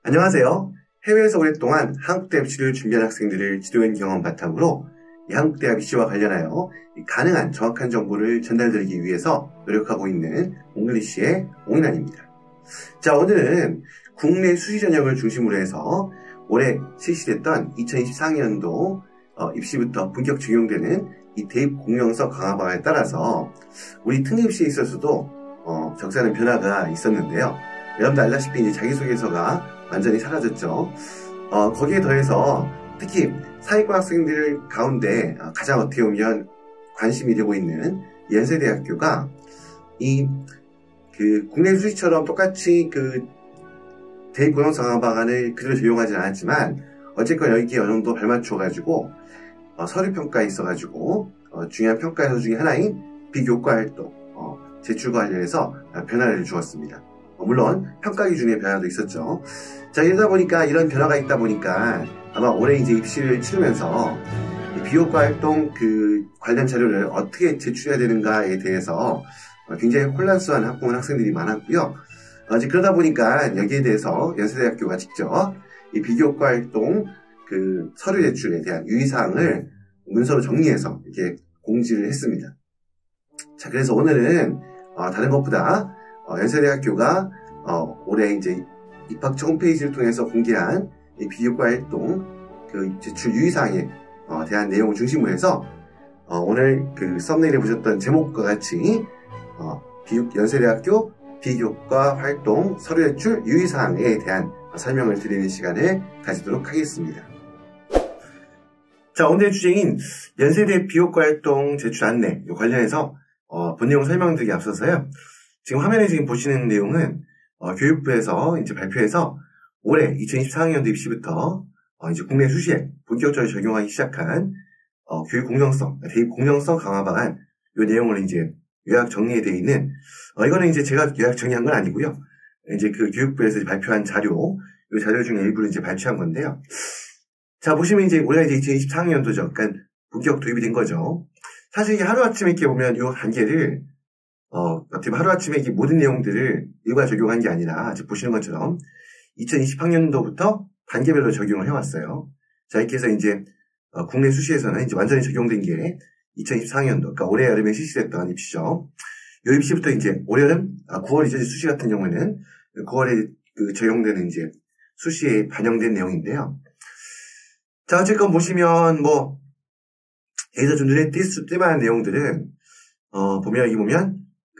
안녕하세요. 해외에서 오랫동안 한국대 입시를 준비한 학생들을 지도한 경험 바탕으로 이 한국대 입시와 관련하여 가능한 정확한 정보를 전달드리기 위해서 노력하고 있는 옹글리시의 옹인환입니다. 자, 오늘은 국내 수시 전형을 중심으로 해서 올해 실시됐던 2024학년도 입시부터 본격 적용되는 이 대입 공명서 강화 방안에 따라서 우리 특례입시에 있어서도 적잖은 변화가 있었는데요. 여러분들 알다시피 이제 자기소개서가 완전히 사라졌죠. 거기에 더해서 특히 사회과 학생들 가운데 가장 어떻게 보면 관심이 되고 있는 연세대학교가 국내 수시처럼 똑같이 대입 공명서 강화 방안을 그대로 적용하진 않았지만 어쨌건 여기에 어느 정도 발맞춰가지고 서류 평가에 있어가지고 중요한 평가서 중에 하나인 비교과 활동 제출과 관련해서 변화를 주었습니다. 물론 평가 기준의 변화도 있었죠. 자, 이러다 보니까 이런 변화가 있다 보니까 아마 올해 이제 입시를 치르면서 비교과 활동 관련 자료를 어떻게 제출해야 되는가에 대해서 굉장히 혼란스러운 학부모 학생들이 많았고요. 이제 그러다 보니까 여기에 대해서 연세대학교가 직접 이 비교과 활동 서류 제출에 대한 유의사항을 문서로 정리해서 이렇게 공지를 했습니다. 자, 그래서 오늘은 다른 것보다 연세대학교가 올해 이제 입학처 홈페이지를 통해서 공개한 이 비교과 활동 제출 유의사항에 대한 내용을 중심으로 해서 오늘 썸네일에 보셨던 제목과 같이 연세대학교 비교과 활동 서류 제출 유의사항에 대한 설명을 드리는 시간을 가지도록 하겠습니다. 자, 오늘의 주제인 연세대 비교과 활동 제출 안내 관련해서 본 내용 설명드리기 앞서서요. 지금 화면에 지금 보시는 내용은 교육부에서 이제 발표해서 올해 2024학년도 입시부터 이제 국내 수시에 본격적으로 적용하기 시작한 교육 공정성, 대입 공정성 강화 방안 이 내용을 이제 요약 정리되어 있는 이거는 이제 제가 요약 정리한 건 아니고요. 이제 교육부에서 발표한 자료, 이 자료 중에 일부를 이제 발췌한 건데요. 자, 보시면 이제 올해가 이제 2024학년도죠. 그러니까 본격 도입이 된 거죠. 사실 이게 하루아침에 이렇게 보면 이 단계를 어떻게 하루아침에 이 모든 내용들을 일괄 적용한 게 아니라 지금 보시는 것처럼 2020학년도부터 단계별로 적용을 해왔어요. 자, 이렇게 해서 이제 국내 수시에서는 이제 완전히 적용된 게 2024학년도, 그러니까 올해 여름에 실시됐던 입시죠. 요 입시부터 이제 올해 여름, 9월이죠. 수시 같은 경우에는 9월에 적용되는 이제 수시에 반영된 내용인데요. 자, 어쨌건 보시면 여기서 좀 눈에 띌 만한 내용들은 보면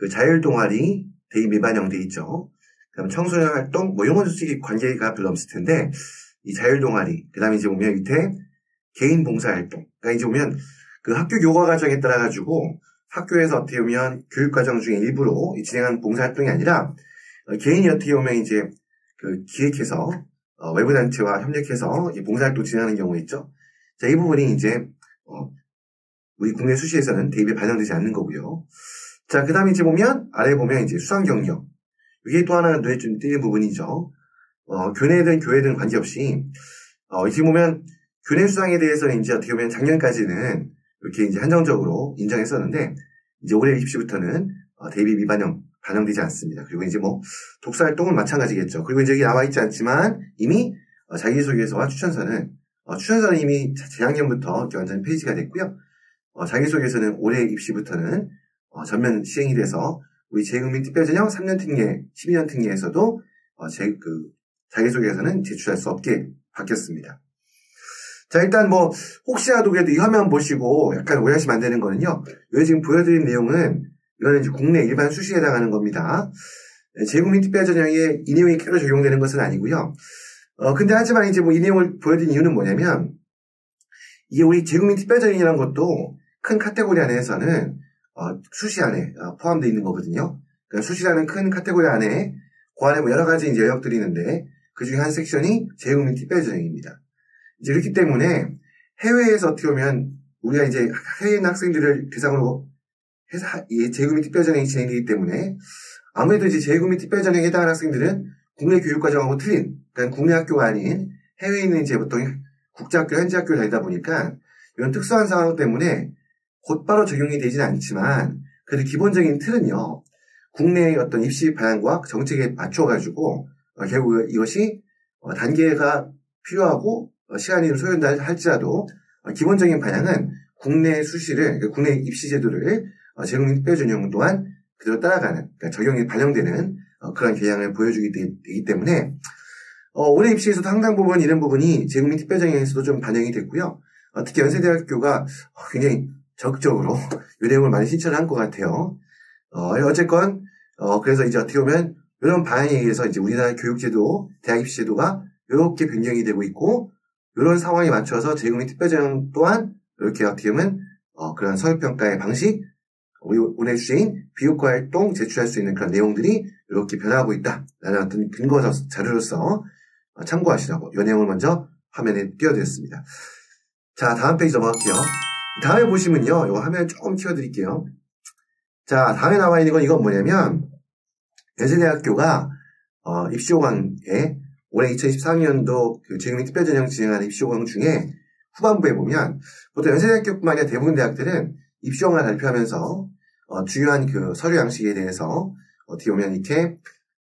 자율 동아리 대입 미반영 돼 있죠. 그다음 청소년 활동 이런 건 솔직히 관계가 별로 없을 텐데 이 자율 동아리 그다음에 이제 보면 밑에 개인 봉사 활동. 그러니까 이제 보면 학교 교과 과정에 따라 가지고 학교에서 어떻게 보면 교육 과정 중에 일부로 진행한 봉사 활동이 아니라 개인이 어떻게 보면 이제 기획해서 외부 단체와 협력해서 이 봉사 활동 진행하는 경우 있죠. 자, 이 부분이 이제 우리 국내 수시에서는 대입에 반영되지 않는 거고요. 자, 그 다음에 이제 아래에 보면 이제 수상 경력. 이게 또 하나 눈에 좀 띄는 부분이죠. 교내든 교회든 관계없이, 지금 보면 교내 수상에 대해서는 이제 어떻게 보면 작년까지는 이렇게 이제 한정적으로 인정했었는데, 이제 올해 입시부터는 대입이 미반영, 반영되지 않습니다. 그리고 이제 독서 활동은 마찬가지겠죠. 그리고 이제 여기 나와 있지 않지만 이미 자기소개서와 추천서는 이미 재작년부터 완전히 폐지가 됐고요. 자기소개서는 올해 입시부터는 전면 시행이 돼서 우리 재국민 특별전형 3년 특례, 12년 특례에서도 자기소개서는 제출할 수 없게 바뀌었습니다. 자, 일단 혹시라도 그래도 이 화면 보시고 약간 오해하시면 안 되는 거는요. 여기 지금 보여드린 내용은 이거는 이제 국내 일반 수시에 해당하는 겁니다. 재국민 특별전형에 이 내용이 그대로 적용되는 것은 아니고요. 근데 하지만 이제 이 내용을 보여드린 이유는 뭐냐면 이게 우리 재국민 특별전형이라는 것도 큰 카테고리 안에서는 수시 안에 포함되어 있는 거거든요. 그러니까 수시라는 큰 카테고리 안에 그 안에 여러 가지 이제 영역들이 있는데 그 중에 한 섹션이 재국민 특별전형입니다. 이제 그렇기 때문에 해외에서 어떻게 보면 우리가 이제 해외 있는 학생들을 대상으로 해서 재국민 특별전형이 진행되기 때문에 아무래도 이제 재국민 특별전형에 해당하는 학생들은 국내 교육과정하고 틀린, 그러니까 국내 학교가 아닌 해외에 있는 이제 보통 국제학교, 현지학교를 다니다 보니까 이런 특수한 상황 때문에 곧바로 적용이 되지는 않지만 그래도 기본적인 틀은요. 국내의 어떤 입시 방향과 정책에 맞춰가지고 결국 이것이 단계가 필요하고 시간이 좀 소요된다 할지라도 기본적인 방향은 국내 수시를, 그러니까 국내 입시 제도를 재국민 특별전형 동안 그대로 따라가는, 그러니까 적용이 반영되는 그런 경향을 보여주기 되기 때문에 올해 입시에서도 상당 부분 이런 부분이 재국민 특별전형에서도 좀 반영이 됐고요. 특히 연세대학교가 굉장히 적극적으로 이 내용을 많이 신청을 한 것 같아요. 어쨌건 그래서 이제 어떻게 보면 이런 방향에 의해서 이제 우리나라 교육제도, 대학 입시제도가 이렇게 변경이 되고 있고, 이런 상황에 맞춰서 재국민 특별전형 또한 이렇게 어떻게 보면 그런 서울평가의 방식, 우리 오늘 주제인 비효과 활동 제출할 수 있는 그런 내용들이 이렇게 변화하고 있다라는 어떤 근거 자료로서 참고하시라고 이 내용을 먼저 화면에 띄워드렸습니다. 자, 다음 페이지 넘어갈게요. 다음에 보시면요, 이거 화면 조금 키워드릴게요. 자, 다음에 나와 있는 건 이건 뭐냐면 연세대학교가 입시호강에 올해 2014학년도 그 재국민 특별전형 진행하는 입시호강 중에 후반부에 보면 보통 연세대학교뿐만 아니라 대부분 대학들은 입시호강을 발표하면서 중요한 그 서류 양식에 대해서 어떻게 보면 이렇게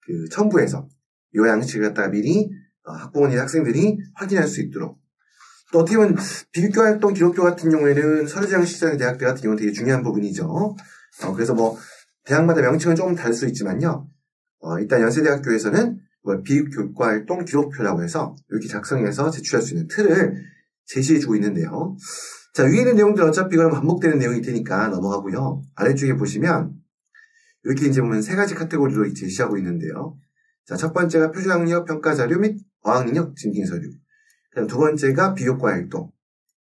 그 첨부해서 이 양식을 갖다가 미리 학부모님 학생들이 확인할 수 있도록, 또 어떻게 보면 비교과 활동 기록표 같은 경우에는 서류지정 시장의 대학들 같은 경우는 되게 중요한 부분이죠. 그래서 뭐 대학마다 명칭은 조금 다를 수 있지만요. 일단 연세대학교에서는 비교과 활동 기록표라고 해서 이렇게 작성해서 제출할 수 있는 틀을 제시해주고 있는데요. 자, 위에 있는 내용들 어차피 그럼 반복되는 내용이 되니까 넘어가고요. 아래쪽에 보시면 이렇게 이제 보면 세 가지 카테고리로 제시하고 있는데요. 자, 첫 번째가 표준학력 평가자료 및 어학능력 증빙서류. 그다음 두 번째가 비교과 활동.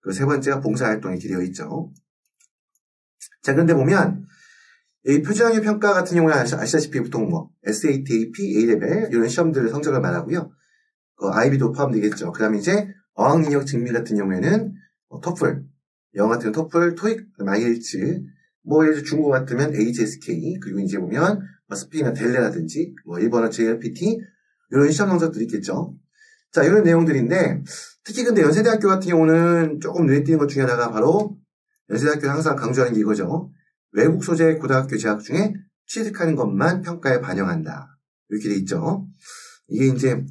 그리고 세 번째가 봉사활동 이렇게 되어 있죠. 자, 그런데 보면 이 표준학력 평가 같은 경우는 아시다시피 보통 뭐 SAT, AP, A레벨 이런 시험들의 성적을 말하고요. IB도 포함되겠죠. 그 다음에 이제 어학능력 증빙 같은 경우에는 토플, 영어 같은 토플, 토익, IELTS, 뭐 예를 들어 중국어 같으면 HSK, 그리고 이제 보면 스페인어 델레라든지 일본어 JLPT 이런 시험 성적들이 있겠죠. 자, 이런 내용들인데 특히 근데 연세대학교 같은 경우는 조금 눈에 띄는 것 중에 하나가 바로 연세대학교는 항상 강조하는 게 이거죠. 외국 소재 고등학교 재학 중에 취득하는 것만 평가에 반영한다. 이렇게 돼 있죠. 이게 이제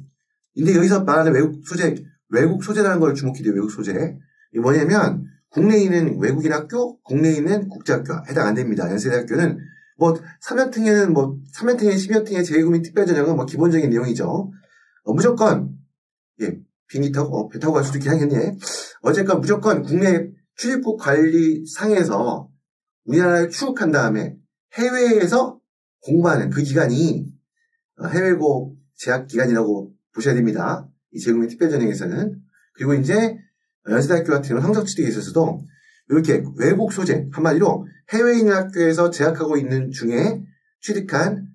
근데 여기서 말하는 외국 소재라는 걸 주목해야 돼요. 외국 소재. 이게 뭐냐면 국내에 있는 외국인 학교, 국내에 있는 국제학교 해당 안 됩니다. 연세대학교는 3년특에는 3년특에 10년특에 재외국민 특별전형은 기본적인 내용이죠. 무조건 비행기 타고 배 타고 갈 수도 있긴 하겠네. 어쨌건 무조건 국내 출입국 관리상에서 우리나라를 출국한 다음에 해외에서 공부하는 그 기간이 해외고 재학 기간이라고 보셔야 됩니다. 이 재외국민 특별전형에서는. 그리고 이제 연세대학교 같은 경우는 성적 취득에 있어서도 이렇게 외국 소재, 한마디로 해외에 있는 학교에서 재학하고 있는 중에 취득한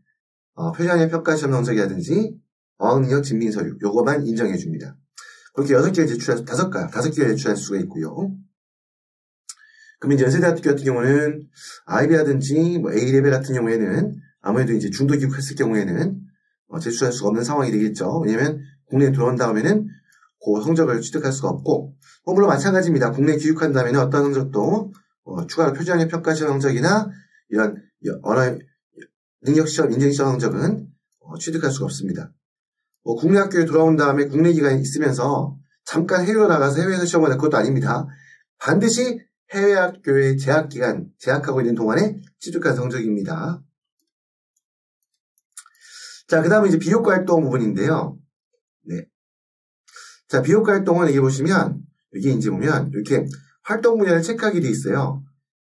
표준학력 평가 시험 성적이라든지 어학능력 증빙 서류 요거만 인정해 줍니다. 그렇게 6개 제출할 5개 제출할 수가 있고요. 그럼 이제 연세대학교 같은 경우는 IB라든지 A레벨 같은 경우에는 아무래도 이제 중도 귀국했을 경우에는 제출할 수가 없는 상황이 되겠죠. 왜냐면 국내에 들어온 다음에는 그 성적을 취득할 수가 없고, 물론 마찬가지입니다. 국내에 귀국한 다음에는 어떤 성적도 추가로 표준학력 평가 시험 성적이나 이런 언어 능력 시험, 인증 시험 성적은 취득할 수가 없습니다. 국내 학교에 돌아온 다음에 국내 기간이 있으면서 잠깐 해외로 나가서 해외에서 시험을 낼 것도 아닙니다. 반드시 해외 학교의 재학 기간, 재학하고 있는 동안에 취득한 성적입니다. 자, 그 다음에 이제 비효과 활동 부분인데요. 네. 자, 비효과 활동은 여기 보시면, 여기 이제 보면, 이렇게 활동 분야를 체크하게 돼 있어요.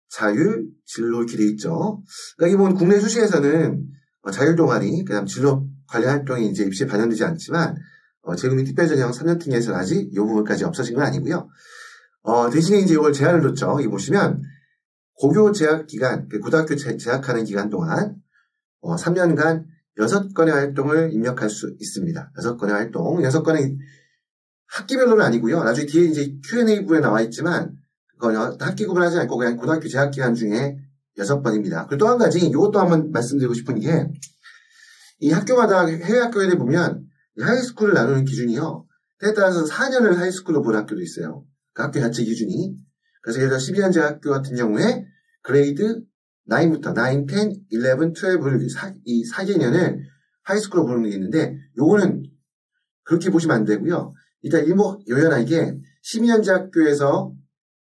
자율, 진로 이렇게 돼 있죠. 그러니까 이 보면 국내 수시에서는 자율 동아리, 그 다음 진로 관련 활동이 이제 입시에 반영되지 않지만, 재국민 특별전형 3년특에서는 아직 이 부분까지 없어진 건 아니고요. 대신에 이제 이걸 제한을 뒀죠. 여기 보시면, 고교 재학 기간, 고등학교 재학하는 기간 동안, 3년간 6건의 활동을 입력할 수 있습니다. 6건의 활동. 6건의 학기별로는 아니고요. 나중에 뒤에 이제 Q&A 부에 나와 있지만, 그건 학기 구분하지 않고 그냥 고등학교 재학 기간 중에 6번입니다. 그리고 또 한 가지, 이것도 한번 말씀드리고 싶은 게, 이 학교마다 해외 학교에 보면, 하이스쿨을 나누는 기준이요. 때에 따라서 4년을 하이스쿨로 보는 학교도 있어요. 그 학교 자체 기준이. 그래서 예를 들어 12년제 학교 같은 경우에, 그레이드 9부터 9, 10, 11, 12를 이 4개년을 하이스쿨로 보는 게 있는데, 요거는 그렇게 보시면 안 되고요. 일단 요연하게 12년제 학교에서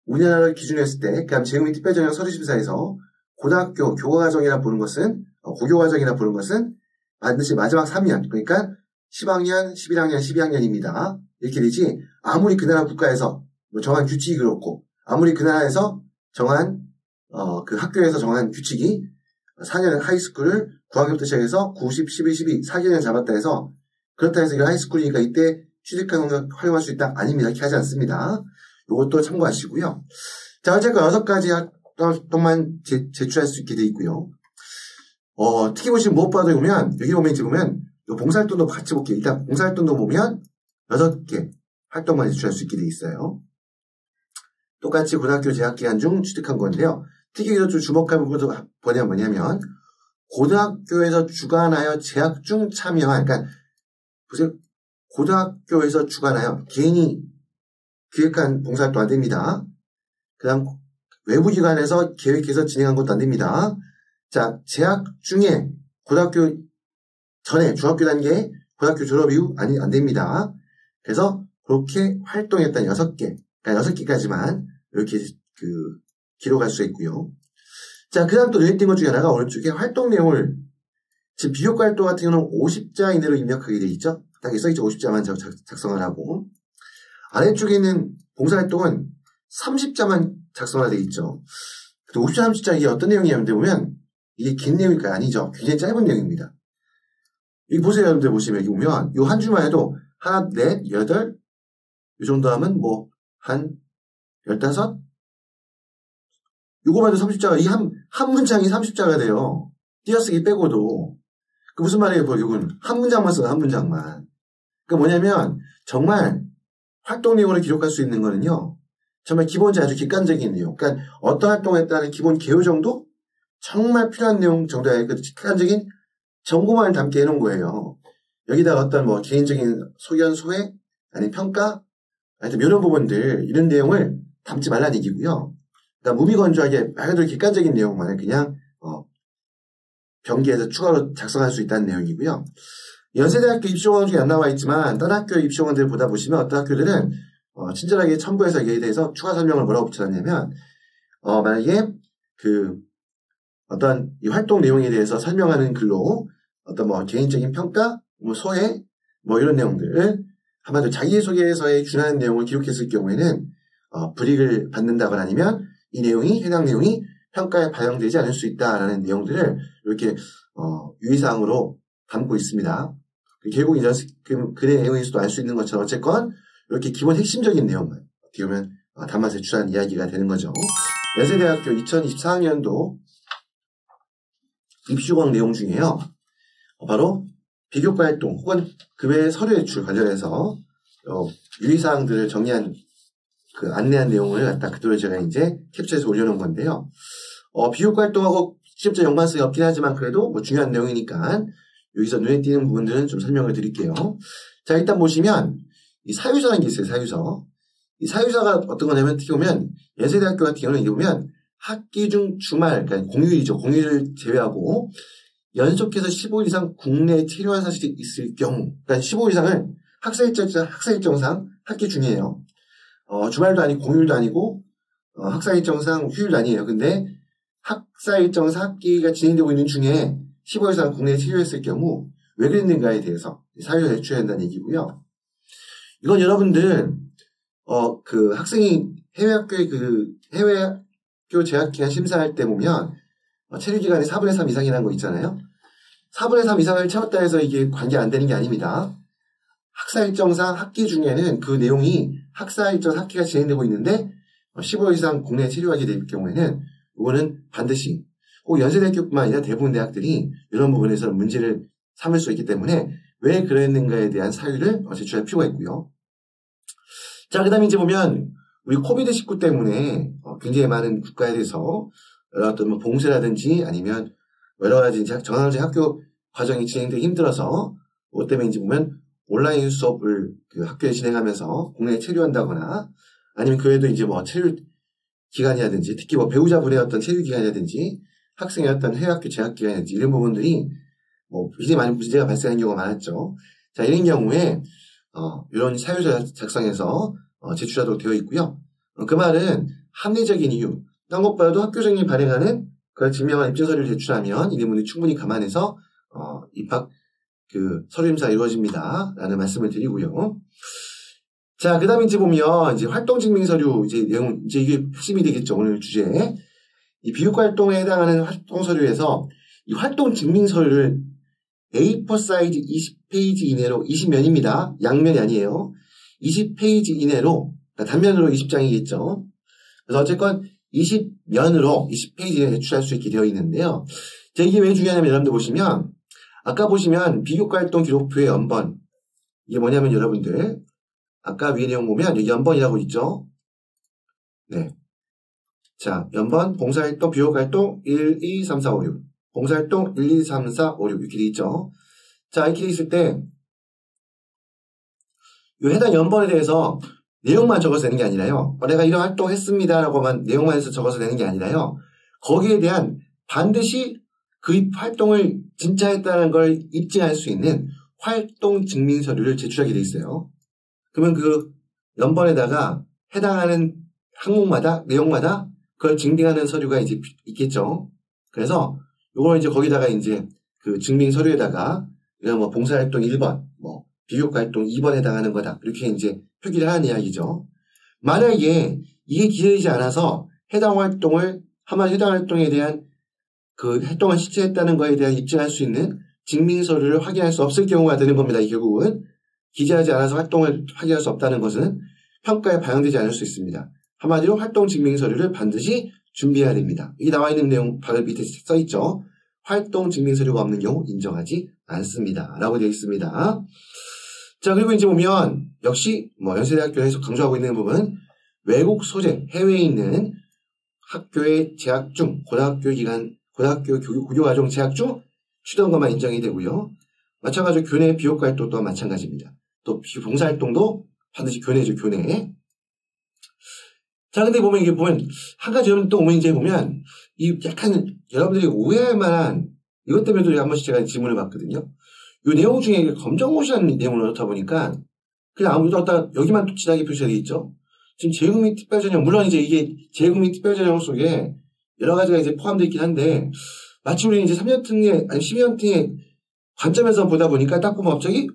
우리나라를 기준으로 했을 때, 그다음 재외민 특별전형 서류심사에서 고등학교 교과과정이라 부르는 것은, 고교과정이라 부르는 것은 반드시 마지막 3년, 그러니까 10학년, 11학년, 12학년입니다. 이렇게 되지, 아무리 그 나라 국가에서 정한 규칙이 그렇고, 아무리 그 나라에서 정한, 그 학교에서 정한 규칙이 4년 하이스쿨을 9학년부터 시작해서 9, 10, 11, 12, 4개년 잡았다 해서, 그렇다 해서 이거 하이스쿨이니까 이때 취득학원 활용할 수 있다? 아닙니다. 이렇게 하지 않습니다. 이것도 참고하시고요. 자, 어쨌건 6가지 활동만 제출할 수 있게 되어 있고요. 특히 보시면 무엇보다도 보면, 여기 보면 이제 보면, 봉사활동도 같이 볼게요. 일단 봉사활동도 보면 6개 활동만 제출할 수 있게 되어 있어요. 똑같이 고등학교 재학기간 중 취득한 건데요. 특히 여기서 좀 주목할 부분도 뭐냐면, 고등학교에서 주관하여 재학 중 참여한, 그러니까, 보세요. 고등학교에서 주관하여 개인이 기획한 봉사활동 안 됩니다. 그 다음, 외부기관에서 계획해서 진행한 것도 안 됩니다. 자, 재학 중에 고등학교 전에 중학교 단계, 고등학교 졸업 이후 안 됩니다. 그래서 그렇게 활동했던 6개, 그러니까 6개까지만 이렇게 기록할 수 있고요. 자, 그 다음 또 눈에 띈 것 중에 하나가 오른쪽에 활동 내용을, 지금 비교과 활동 같은 경우는 50자 이내로 입력하게 되어 있죠. 딱 써있죠. 50자만 작성을 하고. 아래쪽에 있는 봉사활동은 30자만 작성화 되어 있죠. 50자, 30자 이게 어떤 내용이냐면 보면 이게 긴 내용일까요? 아니죠. 굉장히 짧은 내용입니다. 여기 보세요. 여러분들 보시면 여기 보면 요 한 줄만 해도 하나, 넷, 여덟 이 정도 하면 뭐 한 15? 요거만 해도 30자가 이 한 문장이 30자가 돼요. 띄어쓰기 빼고도. 그 무슨 말이에요? 이건 한 문장만 써요. 한 문장만. 그 뭐냐면 정말 활동 내용을 기록할 수 있는 거는요. 정말 기본적인 아주 객관적인 내용. 그러니까 어떤 활동을 했다는 기본 개요 정도? 정말 필요한 내용 정도의 그 객관적인 정보만 담게 해놓은 거예요. 여기다가 어떤 뭐 개인적인 소견, 소회, 아니 평가, 하여튼 이런 부분들, 이런 내용을 담지 말라는 얘기고요. 그러니까 무미건조하게 말 그대로 객관적인 내용만을 그냥 변기에서 추가로 작성할 수 있다는 내용이고요. 연세대학교 입시공원 중에 안 나와 있지만 다른 학교 입시공원들 보다 보시면 어떤 학교들은 친절하게 첨부해서 여기에 대해서 추가 설명을 뭐라고 붙여놨냐면 만약에 어떤 이 활동 내용에 대해서 설명하는 글로 어떤 뭐 개인적인 평가, 뭐 소회, 뭐 이런 내용들을 한마디로 자기소개서에 준하는 내용을 기록했을 경우에는 불이익을 받는다거나 아니면 이 내용이 해당 내용이 평가에 반영되지 않을 수 있다라는 내용들을 이렇게 유의사항으로 담고 있습니다. 결국 이제 글의 내용에서도 알 수 있는 것처럼 어쨌건 이렇게 기본 핵심적인 내용만 어떻게 보면 담아서 제출한 이야기가 되는 거죠. 연세대학교 2024학년도 입시공학 내용 중에요. 바로 비교과 활동 혹은 그 외의 서류 제출 관련해서 유의사항들을 정리한 그 안내한 내용을 갖다 그대로 제가 이제 캡처해서 올려놓은 건데요. 비교과 활동하고 직접적 연관성이 없긴 하지만 그래도 뭐 중요한 내용이니까 여기서 눈에 띄는 부분들은 좀 설명을 드릴게요. 자, 일단 보시면 이 사유서라는 게 있어요. 사유서. 이 사유서가 어떤 거냐면 어떻게 보면 연세대학교 같은 경우는 이게 보면 학기 중 주말, 그러니까 공휴일이죠. 공휴일을 제외하고 연속해서 15일 이상 국내에 체류한 사실이 있을 경우, 그러니까 15일 이상을 학사 일정상 학기 중이에요. 주말도 아니고 공휴일도 아니고 학사 일정상 휴일도 아니에요. 근데 학사 일정상 학기가 진행되고 있는 중에 15일 이상 국내에 체류했을 경우 왜 그랬는가에 대해서 사유를 제출해야 한다는 얘기고요. 이건 여러분들 그 학생이 해외학교 재학기간 심사할 때 보면 체류기간이 4분의 3 이상이라는 거 있잖아요. 4분의 3 이상을 채웠다 해서 이게 관계 안 되는 게 아닙니다. 학사 일정상 학기 중에는 그 내용이 학사 일정 학기가 진행되고 있는데 15일 이상 국내에 체류하게 될 경우에는 이거는 반드시 꼭 연세대학교뿐만 아니라 대부분 대학들이 이런 부분에서 문제를 삼을 수 있기 때문에 왜 그랬는가에 대한 사유를 제출할 필요가 있고요. 자, 그 다음에 이제 보면 우리 코비드19 때문에 굉장히 많은 국가에 대해서 어떤 뭐 봉쇄라든지 아니면 여러 가지 정상적인 학교 과정이 진행되기 힘들어서 그것 때문에 이제 보면 온라인 수업을 그 학교에 진행하면서 국내에 체류한다거나 아니면 그 외에도 이제 뭐 체류 기간이라든지 특히 뭐 배우자분의 어떤 체류 기간이라든지 학생의 어떤 해외학교 재학 기간이라든지 이런 부분들이 뭐 굉장히 많은 문제가 발생한 경우가 많았죠. 자, 이런 경우에 이런 사유서 작성해서 제출하도록 되어 있고요. 그 말은 합리적인 이유, 딴 것보다도 학교장이 발행하는 그걸 증명한 입증 서류를 제출하면 이 내용을 충분히 감안해서 입학 서류 심사가 이루어집니다. 라는 말씀을 드리고요. 자, 그 다음에 이제 보면 이제 활동 증명 서류 이제 내용 이제 이게 핵심이 되겠죠. 오늘 주제. 이 비교과 활동에 해당하는 활동 서류에서 이 활동 증명 서류를 A4 사이즈 20페이지 이내로 20면입니다. 양면이 아니에요. 20페이지 이내로 그러니까 단면으로 20장이겠죠. 그래서 어쨌건 20면으로 20페이지에 제출할 수 있게 되어 있는데요. 자, 이게 왜 중요하냐면 여러분들 보시면 아까 보시면 비교과 활동 기록표의 연번 이게 뭐냐면 여러분들 아까 위에 내용 보면 여기 연번이라고 있죠. 네. 자, 연번 봉사활동 비교과 활동 1, 2, 3, 4, 5, 6 봉사활동 1, 2, 3, 4, 5, 6 이렇게 돼 있죠. 자, 이렇게 돼 있을 때 이 해당 연번에 대해서 내용만 적어서 내는 게 아니라요. 내가 이런 활동 했습니다라고만 내용만 해서 적어서 내는 게 아니라요. 거기에 대한 반드시 그 활동을 진짜 했다는 걸 입증할 수 있는 활동 증명 서류를 제출하게 돼 있어요. 그러면 그 연번에다가 해당하는 항목마다 내용마다 그걸 증빙하는 서류가 이제 있겠죠. 그래서 요걸 이제 거기다가 이제 그 증빙 서류에다가 이런 뭐 봉사활동 1번, 뭐 비교과 활동 2번에 해당하는 거다. 이렇게 이제 표기를 하는 이야기죠. 만약에 이게 기재되지 않아서 해당 활동에 대한 그 활동을 실제 했다는 거에 대한 입증할 수 있는 증빙 서류를 확인할 수 없을 경우가 되는 겁니다. 이 결국은 기재하지 않아서 활동을 확인할 수 없다는 것은 평가에 반영되지 않을 수 있습니다. 한마디로 활동 증빙 서류를 반드시 준비해야 됩니다. 여기 나와 있는 내용 바로 밑에 써 있죠. 활동 증빙 서류가 없는 경우 인정하지 않습니다. 라고 되어 있습니다. 자, 그리고 이제 보면 역시 뭐 연세대학교에서 강조하고 있는 부분 외국 소재, 해외에 있는 학교에 재학 중 고등학교 교육과정 재학 중 취득한 것만 인정이 되고요. 마찬가지로 교내 비교과 활동 또한 마찬가지입니다. 또 봉사활동도 반드시 교내죠, 교내. 자, 근데 보면 이게 보면 한 가지 여러분 또 이제 보면 이 약간 여러분들이 오해할 만한 이것 때문에도 한 번씩 제가 질문을 받거든요. 이 내용 중에 검정고시라는 내용을 넣다 보니까 그냥 아무도 없다 여기만 또 진하게 표시가 되어 있죠. 지금 재국민 특별전형 물론 이제 이게 재국민 특별전형 속에 여러 가지가 이제 포함되어 있긴 한데 마치 우리는 이제 3년특례 아니 12년특례 관점에서 보다 보니까 딱 보면 갑자기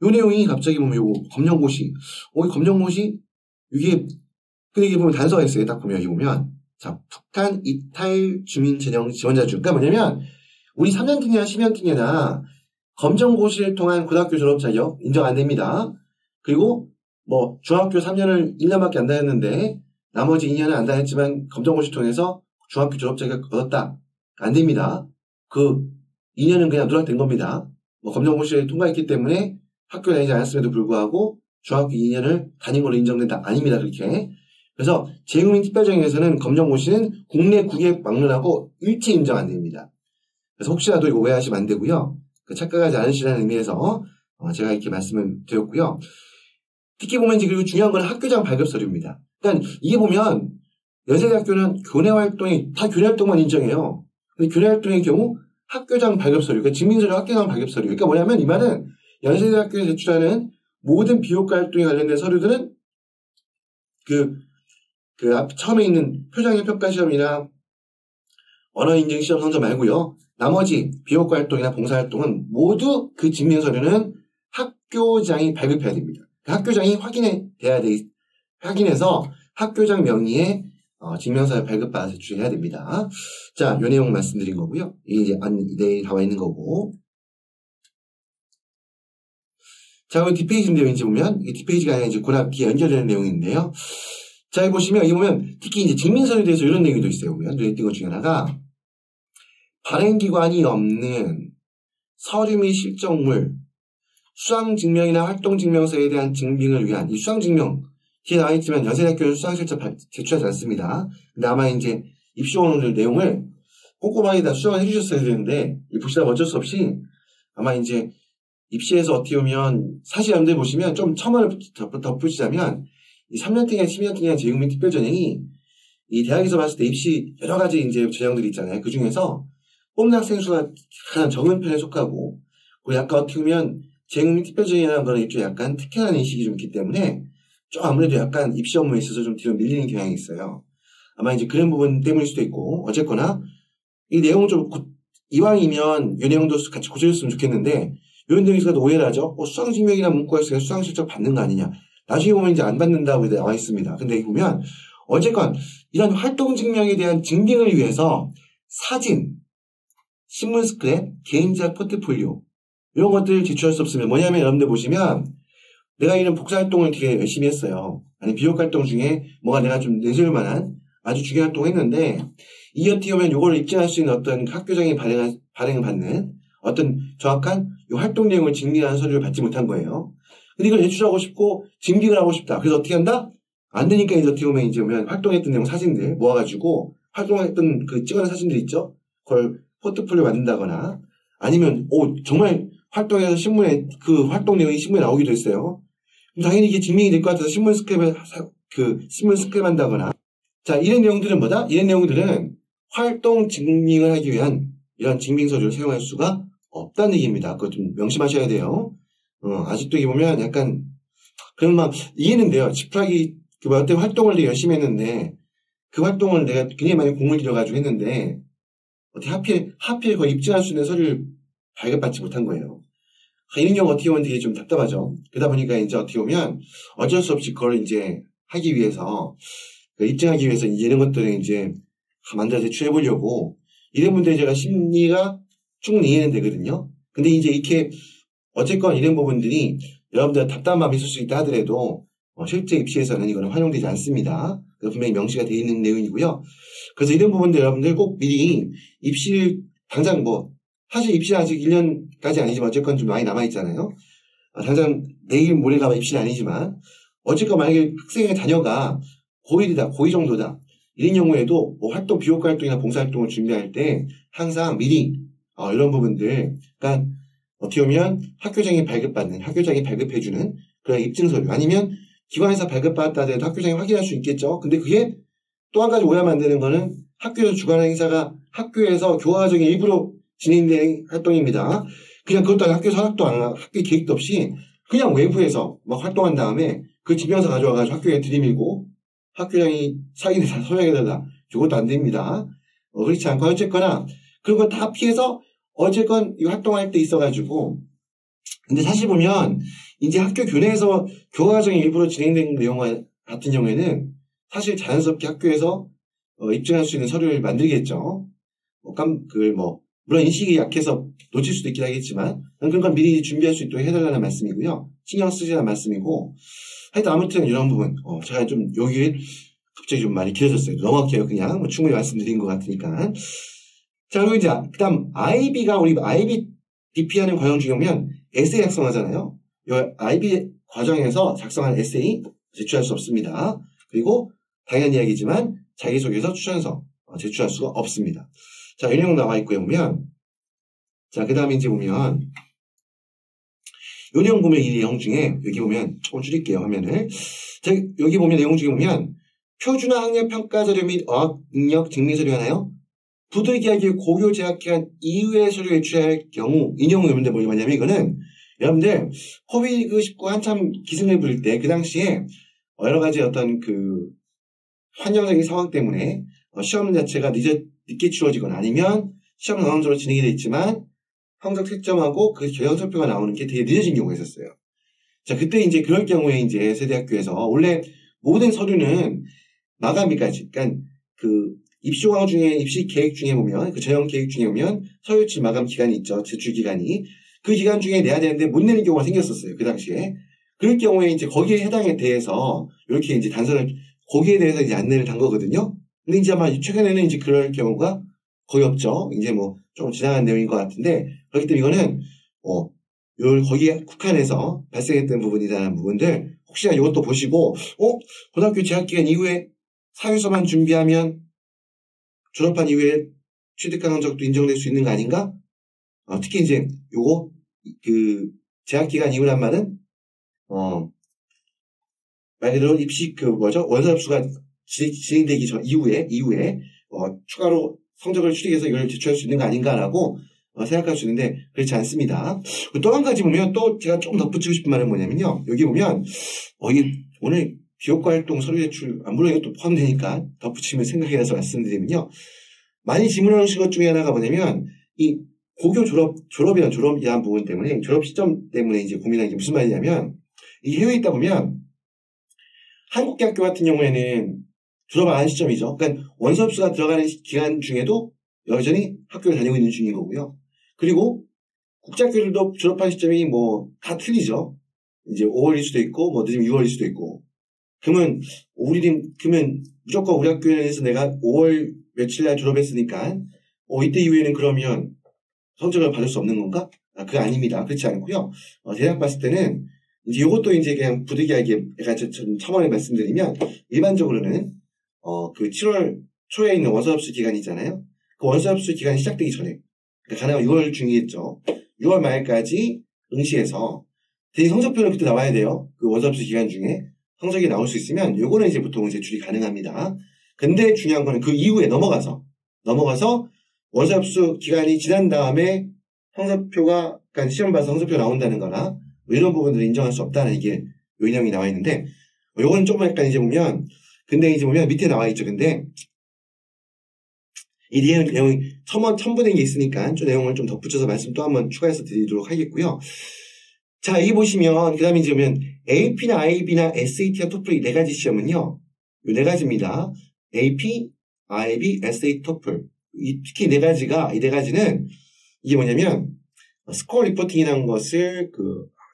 요 내용이 갑자기 보면 요거 검정고시 이 검정고시 이게 근데 이게 보면 단서가 있어요. 딱 보면 여기 보면 자 북한 이탈 주민전형 지원자 중 그러니까 뭐냐면 우리 3년특례나 12년특례나 검정고시를 통한 고등학교 졸업 자격 인정 안 됩니다. 그리고 뭐 중학교 3년을 1년밖에 안 다녔는데 나머지 2년은 안 다녔지만 검정고시 통해서 중학교 졸업 자격 얻었다. 안 됩니다. 그 2년은 그냥 누락된 겁니다. 뭐 검정고시를 통과했기 때문에 학교 다니지 않았음에도 불구하고 중학교 2년을 다닌 걸로 인정된다. 아닙니다. 그렇게. 그래서 재국민 특별전형에서는 검정고시는 국내 국외 막론하고 일체 인정 안 됩니다. 그래서 혹시라도 이거 오해하시면 안 되고요. 착각하지 않으시라는 의미에서 제가 이렇게 말씀을 드렸고요. 특히 보면 이제 그리고 중요한 건 학교장 발급 서류입니다. 그러니까 이게 보면 연세대학교는 교내 활동이 다 교내 활동만 인정해요. 근데 교내 활동의 경우 학교장 발급 서류, 그러니까 증빙서류 학교장 발급 서류. 그러니까 뭐냐면 이 말은 연세대학교에 제출하는 모든 비교과 활동에 관련된 서류들은 앞 처음에 있는 표장의 평가 시험이나 언어 인증 시험 성적 말고요. 나머지 비교과 활동이나 봉사활동은 모두 그 증명 서류는 학교장이 발급해야 됩니다. 학교장이 확인해서 학교장 명의의 증명서를 발급받아서 제출해야 됩니다. 자, 요 내용 말씀드린 거고요. 이게 이제 나와 있는 거고. 자, 그 뒷페이지인데요. 이제 보면 이 뒷페이지가 아니라 이제 고등학기에 연결되는 내용인데요. 자, 여기 보시면 여기 보면 특히 이제 증명서에 대해서 이런 내용도 있어요. 보면 눈에 띈 것 중에 하나가 발행기관이 없는 서류 및 실적물, 수강증명이나 활동증명서에 대한 증빙을 위한 이 수강증명, 뒤에 나와 있지만 연세대학교는 수강실적 제출하지 않습니다. 근데 아마 이제 입시원들 내용을 꼼꼼하게 다 수정을 해주셨어야 되는데, 보시다 어쩔 수 없이 아마 이제 입시에서 어떻게 보면, 사실 여러분들 보시면 좀 첨언을 덧붙이자면, 이 3년특례, 12년특례 재국민 특별전형이 이 대학에서 봤을 때 입시 여러 가지 이제 전형들이 있잖아요. 그 중에서 뽑는 학생 수가 가장 적은 편에 속하고, 그리고 약간 어떻게 보면 재응용 특별전형이라는 거는 좀 약간 특혜한 인식이 좀 있기 때문에 좀 아무래도 약간 입시 업무에 있어서 좀 뒤로 밀리는 경향이 있어요. 아마 이제 그런 부분 때문일 수도 있고, 어쨌거나 이 내용을 좀 이왕이면 이 내용도 같이 고쳐줬으면 좋겠는데 이런 내용에서도 오해를 하죠. 수상증명이나 문과에서 수상실적 받는 거 아니냐. 나중에 보면 이제 안 받는다고 나와 있습니다. 근데 보면 어쨌건 이런 활동증명에 대한 증빙을 위해서 사진, 신문 스크랩, 개인자 포트폴리오 이런 것들을 제출할 수 없으면 뭐냐면 여러분들 보시면 내가 이런 복사활동을 되게 열심히 했어요. 아니 비교활동 중에 뭐가 내가 좀 내세울 만한 아주 중요한 활동을 했는데 이 어떻게 보면 이걸 입증할 수 있는 어떤 학교장이 발행을 받는 어떤 정확한 이 활동 내용을 증빙하는 서류를 받지 못한 거예요. 근데 이걸 제출하고 싶고 증빙을 하고 싶다. 그래서 어떻게 한다? 안 되니까 이제 어떻게 보면 이제 활동했던 내용 사진들 모아가지고 활동했던 그 찍어낸 사진들 있죠? 그걸 포트폴리오 만든다거나 아니면 정말 활동해서 신문에 그 활동 내용이 신문에 나오기도 했어요. 그럼 당연히 이게 증명이 될 것 같아서 신문 스크랩 한다거나 자 이런 내용들은 뭐다? 이런 내용들은 활동 증명을 하기 위한 이런 증빙 서류를 사용할 수가 없다는 얘기입니다. 그거 좀 명심하셔야 돼요. 아직도 이게 보면 약간 그런 막 이해는 돼요. 지푸라기 어떤 활동을 되게 열심히 했는데 그 활동을 내가 굉장히 많이 공을 들여가지고 했는데 어떻게 하필 그걸 입증할 수 있는 서류를 발급받지 못한 거예요. 이런 경우 어떻게 보면 되게 좀 답답하죠. 그러다 보니까 이제 어떻게 보면 어쩔 수 없이 그걸 이제 하기 위해서 입증하기 위해서 이런 것들을 이제 만들어 제출해 보려고 이런 분들이 제가 심리가 충분히 이해는 되거든요. 근데 이제 이렇게 어쨌건 이런 부분들이 여러분들 답답한 마음이 있을 수 있다 하더라도 실제 입시에서는 이거는 활용되지 않습니다. 분명히 명시가 되어 있는 내용이고요. 그래서 이런 부분들 여러분들 꼭 미리 입시를 당장 사실 입시 아직 1년까지 아니지만 어쨌건 좀 많이 남아있잖아요. 당장 내일 모레가 입시는 아니지만 어쨌건 만약에 학생의 자녀가 고1이다, 고2 정도다. 이런 경우에도 비효과 활동이나 봉사활동을 준비할 때 항상 미리 이런 부분들 그러니까 어떻게 보면 학교장이 발급해주는 그런 입증서류 아니면 기관에서 발급받았다 하더라도 학교장이 확인할 수 있겠죠. 근데 그게 또 한 가지 오해하면 안 되는 거는 학교에서 주관하는 행사가 학교에서 교과과정의 일부로 진행된 활동입니다. 그냥 그것도 아니고 학교 산학도 안 하고 학교 계획도 없이 그냥 외부에서 막 활동한 다음에 그 지명서 가져와가지고 학교에 들이밀고 학교장이 사인해서 서명해달라. 이것도 안 됩니다. 그렇지 않고 어쨌거나 그런 거 다 피해서 어쨌건 이 활동할 때 있어가지고 근데 사실 보면 이제 학교 교내에서 교과과정의 일부로 진행된 내용 같은 경우에는 사실 자연스럽게 학교에서 입증할 수 있는 서류를 만들겠죠. 물론 인식이 약해서 놓칠 수도 있긴 하겠지만 그런 건 미리 준비할 수 있도록 해달라는 말씀이고요. 신경 쓰시라는 말씀이고 하여튼 아무튼 이런 부분 제가 좀 여기 갑자기 좀 많이 길어졌어요. 넘어갈게요. 그냥 충분히 말씀드린 것 같으니까. 자 그리고 이제 그다음 우리 IB DP하는 과정 중에 보면 에세이 작성하잖아요. 이 IB 과정에서 작성한 에세이 제출할 수 없습니다. 그리고 당연한 이야기지만 자기소개서 추천서 제출할 수가 없습니다. 자, 이 내용 나와 있고요. 보면 자, 그 다음에 이제 보면 이 내용 보면 이 내용 중에 여기 보면 조금 줄일게요. 화면을. 자, 여기 보면 내용 중에 보면 표준화 학력 평가 자료 및 어학 능력 증명 서류 하나요? 부득이하게 고교 재학 기간 이후의 서류 제출할 경우 이 내용 여러분들 뭐냐면 이거는 여러분들 코비드19 한참 기승을 부릴 때 그 당시에 여러 가지 어떤 그 환경적인 상황 때문에 시험 자체가 늦게 치러지거나 아니면 시험 정상적으로 진행이 돼 있지만 성적 채점하고 그 결과설표가 나오는 게 되게 늦어진 경우가 있었어요. 자, 그때 이제 그럴 경우에 이제 세대학교에서 원래 모든 서류는 마감일까지, 그러니까 그 입시 계획 중에 보면 그 전형 계획 중에 보면 서류 제출 마감 기간이 있죠. 제출 기간이. 그 기간 중에 내야 되는데 못 내는 경우가 생겼었어요. 그 당시에. 그럴 경우에 이제 거기에 해당에 대해서 이렇게 이제 단서를 거기에 대해서 이제 안내를 단 거거든요. 근데 이제 아마 최근에는 이제 그럴 경우가 거의 없죠. 이제 조금 지나간 내용인 것 같은데 그렇기 때문에 이거는 거기에 국한해서 발생했던 부분이라는 부분들 혹시나 이것도 보시고 고등학교 재학기간 이후에 사유서만 준비하면 졸업한 이후에 취득 성적도 인정될 수 있는 거 아닌가? 특히 이제 요거 재학기간 이후란 말은 말 그대로 입시 원서 접수가 진행되기 전 이후에 추가로 성적을 추리해서 이걸 제출할 수 있는 거 아닌가라고 생각할 수 있는데 그렇지 않습니다. 또 한 가지 보면 또 제가 조금 덧붙이고 싶은 말은 뭐냐면요. 여기 보면 이게 오늘 비효과 활동 서류 제출 물론 이것도 포함되니까 덧붙이면 생각이 나서 말씀드리면요. 많이 질문하는 것 중에 하나가 뭐냐면 이 고교 졸업이란 부분 때문에 졸업 시점 때문에 이제 고민하는 게 무슨 말이냐면 이 해외에 있다 보면 한국 대학교 같은 경우에는 졸업 안 한 시점이죠. 그러니까 원서흡수가 들어가는 기간 중에도 여전히 학교를 다니고 있는 중인 거고요. 그리고 국제학교들도 졸업한 시점이 뭐 다 틀리죠. 이제 5월일 수도 있고 뭐 늦으면 6월일 수도 있고. 그러면 무조건 우리 학교에서 내가 5월 며칠 날 졸업했으니까 이때 이후에는 그러면 성적을 받을 수 없는 건가? 그거 아닙니다. 그렇지 않고요. 대학 봤을 때는 이제 이것도 이제 그냥 부득이하게 제가 처음에 말씀드리면 일반적으로는 그 7월 초에 있는 원서흡수 기간이 있잖아요. 그 원서흡수 기간이 시작되기 전에 가능하면 6월 중이겠죠. 6월 말까지 응시해서 대신 성적표는 그때 나와야 돼요. 그 원서흡수 기간 중에 성적이 나올 수 있으면 요거는 이제 보통 제출이 가능합니다. 근데 중요한 거는 그 이후에 넘어가서 원서흡수 기간이 지난 다음에 성적표가 그러니까 시험 봐서 성적표 나온다는 거나 이런 부분들을 인정할 수 없다는 이게 요인형이 나와 있는데 요거는 조금 약간 이제 보면 밑에 나와 있죠. 근데 이 내용이 첨부된 게 있으니까 좀 내용을 좀 덧붙여서 말씀 또 한번 추가해서 드리도록 하겠고요. 자, 여기 보시면 그 다음에 이제 보면 AP나 IB나 SAT와 TOEFL 이 네 가지 시험은요. 요 네 가지입니다. AP, IB, SAT, TOEFL 특히 이 네 가지는 이게 뭐냐면 스코어 리포팅이라는 것을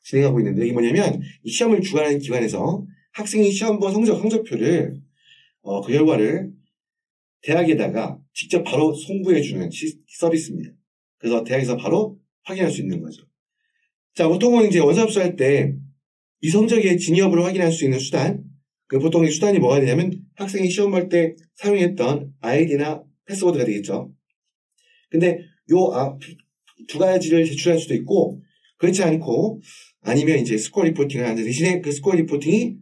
진행하고 있는데 이게 뭐냐면 이 시험을 주관하는 기관에서 학생이 시험 본 성적표를 그 결과를 대학에다가 직접 바로 송부해주는 서비스입니다. 그래서 대학에서 바로 확인할 수 있는 거죠. 자, 보통은 이제 원서흡수할 때 이 성적의 진위 여부를 확인할 수 있는 수단, 보통 이 수단이 뭐가 되냐면 학생이 시험 볼 때 사용했던 아이디나 패스워드가 되겠죠. 근데 두 가지를 제출할 수도 있고 그렇지 않고 아니면 이제 스코어 리포팅을 하는데 대신에 그 스코어 리포팅이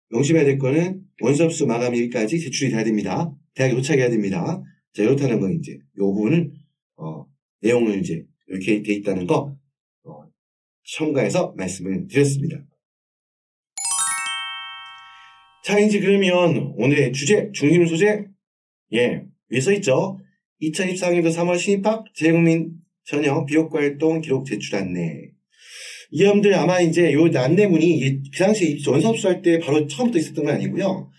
명심해야 될 거는 원서흡수 마감일까지 제출이 돼야 됩니다. 대학에 도착해야 됩니다. 자, 이렇다는 건 이제 요 부분은 내용을 이제 이렇게 돼 있다는 거 첨가해서 말씀을 드렸습니다. 자, 이제 그러면 오늘의 주제 중심 소재 위에 써 있죠. 2024학년도 3월 신입학 재외국민 전형 비효과 활동 기록 제출 안내. 이 여러분들 아마 이제 요 안내문이 비상시 원서흡수할 때 바로 처음부터 있었던 건 아니고요.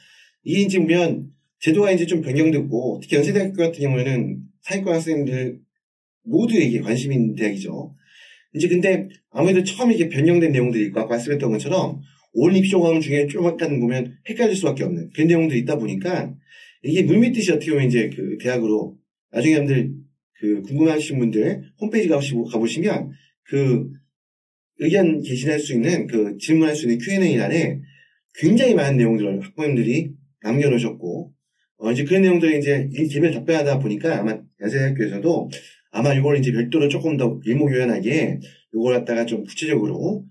이게 이제 보면 제도가 이제 좀 변경됐고 특히 연세대학교 같은 경우에는 사회과 학생들 모두에게 관심 있는 대학이죠. 이제 근데 아무래도 처음에 이게 변경된 내용들이 있고 아까 말씀했던 것처럼 올 입시 조항 중에 좀 약간 보면 헷갈릴 수밖에 없는 그런 내용들이 있다 보니까 이게 물밀듯이 어떻게 보면 이제 그 대학으로 나중에 여러분들 궁금하신 분들 홈페이지 가보시면 의견 게시할 수 있는 질문할 수 있는 Q&A란에 굉장히 많은 내용들을 학부모님들이 남겨놓으셨고 이제 그런 내용들이 이제 개별 답변하다 보니까 아마 연세대학교에서도 아마 이걸 이제 별도로 조금 더 일목요연하게 이걸 갖다가 좀 구체적으로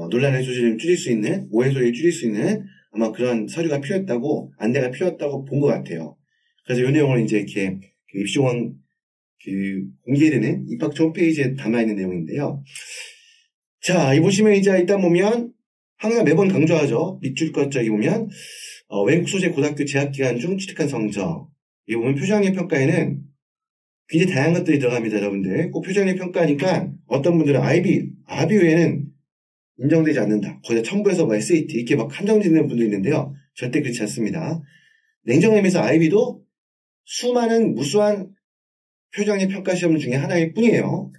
논란의 소지를 줄일 수 있는 오해 소리를 줄일 수 있는 아마 그런 서류가 필요했다고 안내가 필요했다고 본 것 같아요. 그래서 이 내용을 이제 이렇게 입시공항 공개되는 입학처 홈페이지에 담아 있는 내용인데요. 자, 이 보시면 이제 일단 보면 항상 매번 강조하죠. 밑줄 것 저기 보면 외국 소재 고등학교 재학 기간 중 취득한 성적. 이 보면 표준학력 평가에는 굉장히 다양한 것들이 들어갑니다, 여러분들. 꼭 표준학력 평가니까 어떤 분들은 IB 외에는 인정되지 않는다. 거기다 첨부해서 SAT 이렇게 막 한정 짓는 분도 있는데요. 절대 그렇지 않습니다. 냉정한 의미에서 IB도 수많은 무수한 표준학력 평가 시험 중에 하나일 뿐이에요.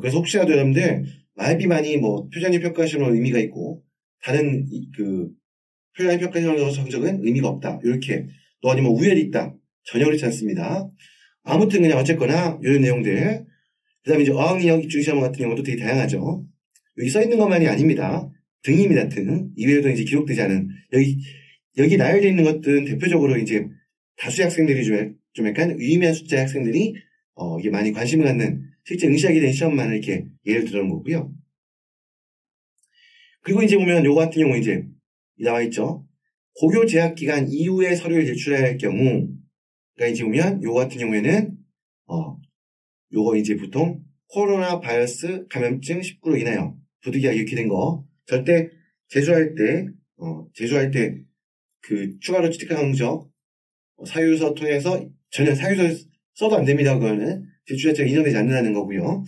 그래서 혹시라도 여러분들 IB만이 표준학력 평가 시험으로 의미가 있고 다른 표준학력 평가 시험으로 성적은 의미가 없다. 이렇게 또 아니면 우열이 있다. 전혀 그렇지 않습니다. 아무튼 그냥 어쨌거나 이런 내용들. 그 다음에 이제 어학능력 입중시험 같은 경우도 되게 다양하죠. 여기 써 있는 것만이 아닙니다. 등입니다, 등. 이외에도 이제 기록되지 않은 여기 나열되어 있는 것들은 대표적으로 이제 다수의 학생들이 좀 약간 유의미한 숫자의 학생들이 이게 많이 관심을 갖는 실제 응시하게 된 시험만을 이렇게 예를 들어놓은 거고요. 그리고 이제 보면 요거 같은 경우 이제 나와 있죠. 고교 재학 기간 이후에 서류를 제출해야 할 경우, 그러니까 이제 보면 요거 같은 경우에는 요거 이제 보통 코로나 바이러스 감염증 19로 인하여 도둑이가 이렇게 된 거 절대 제조할 때 그 추가로 취득한 항적 사유서 통해서 전혀 사유서 써도 안 됩니다. 그거는 제출 자체가 인정되지 않는다는 거고요.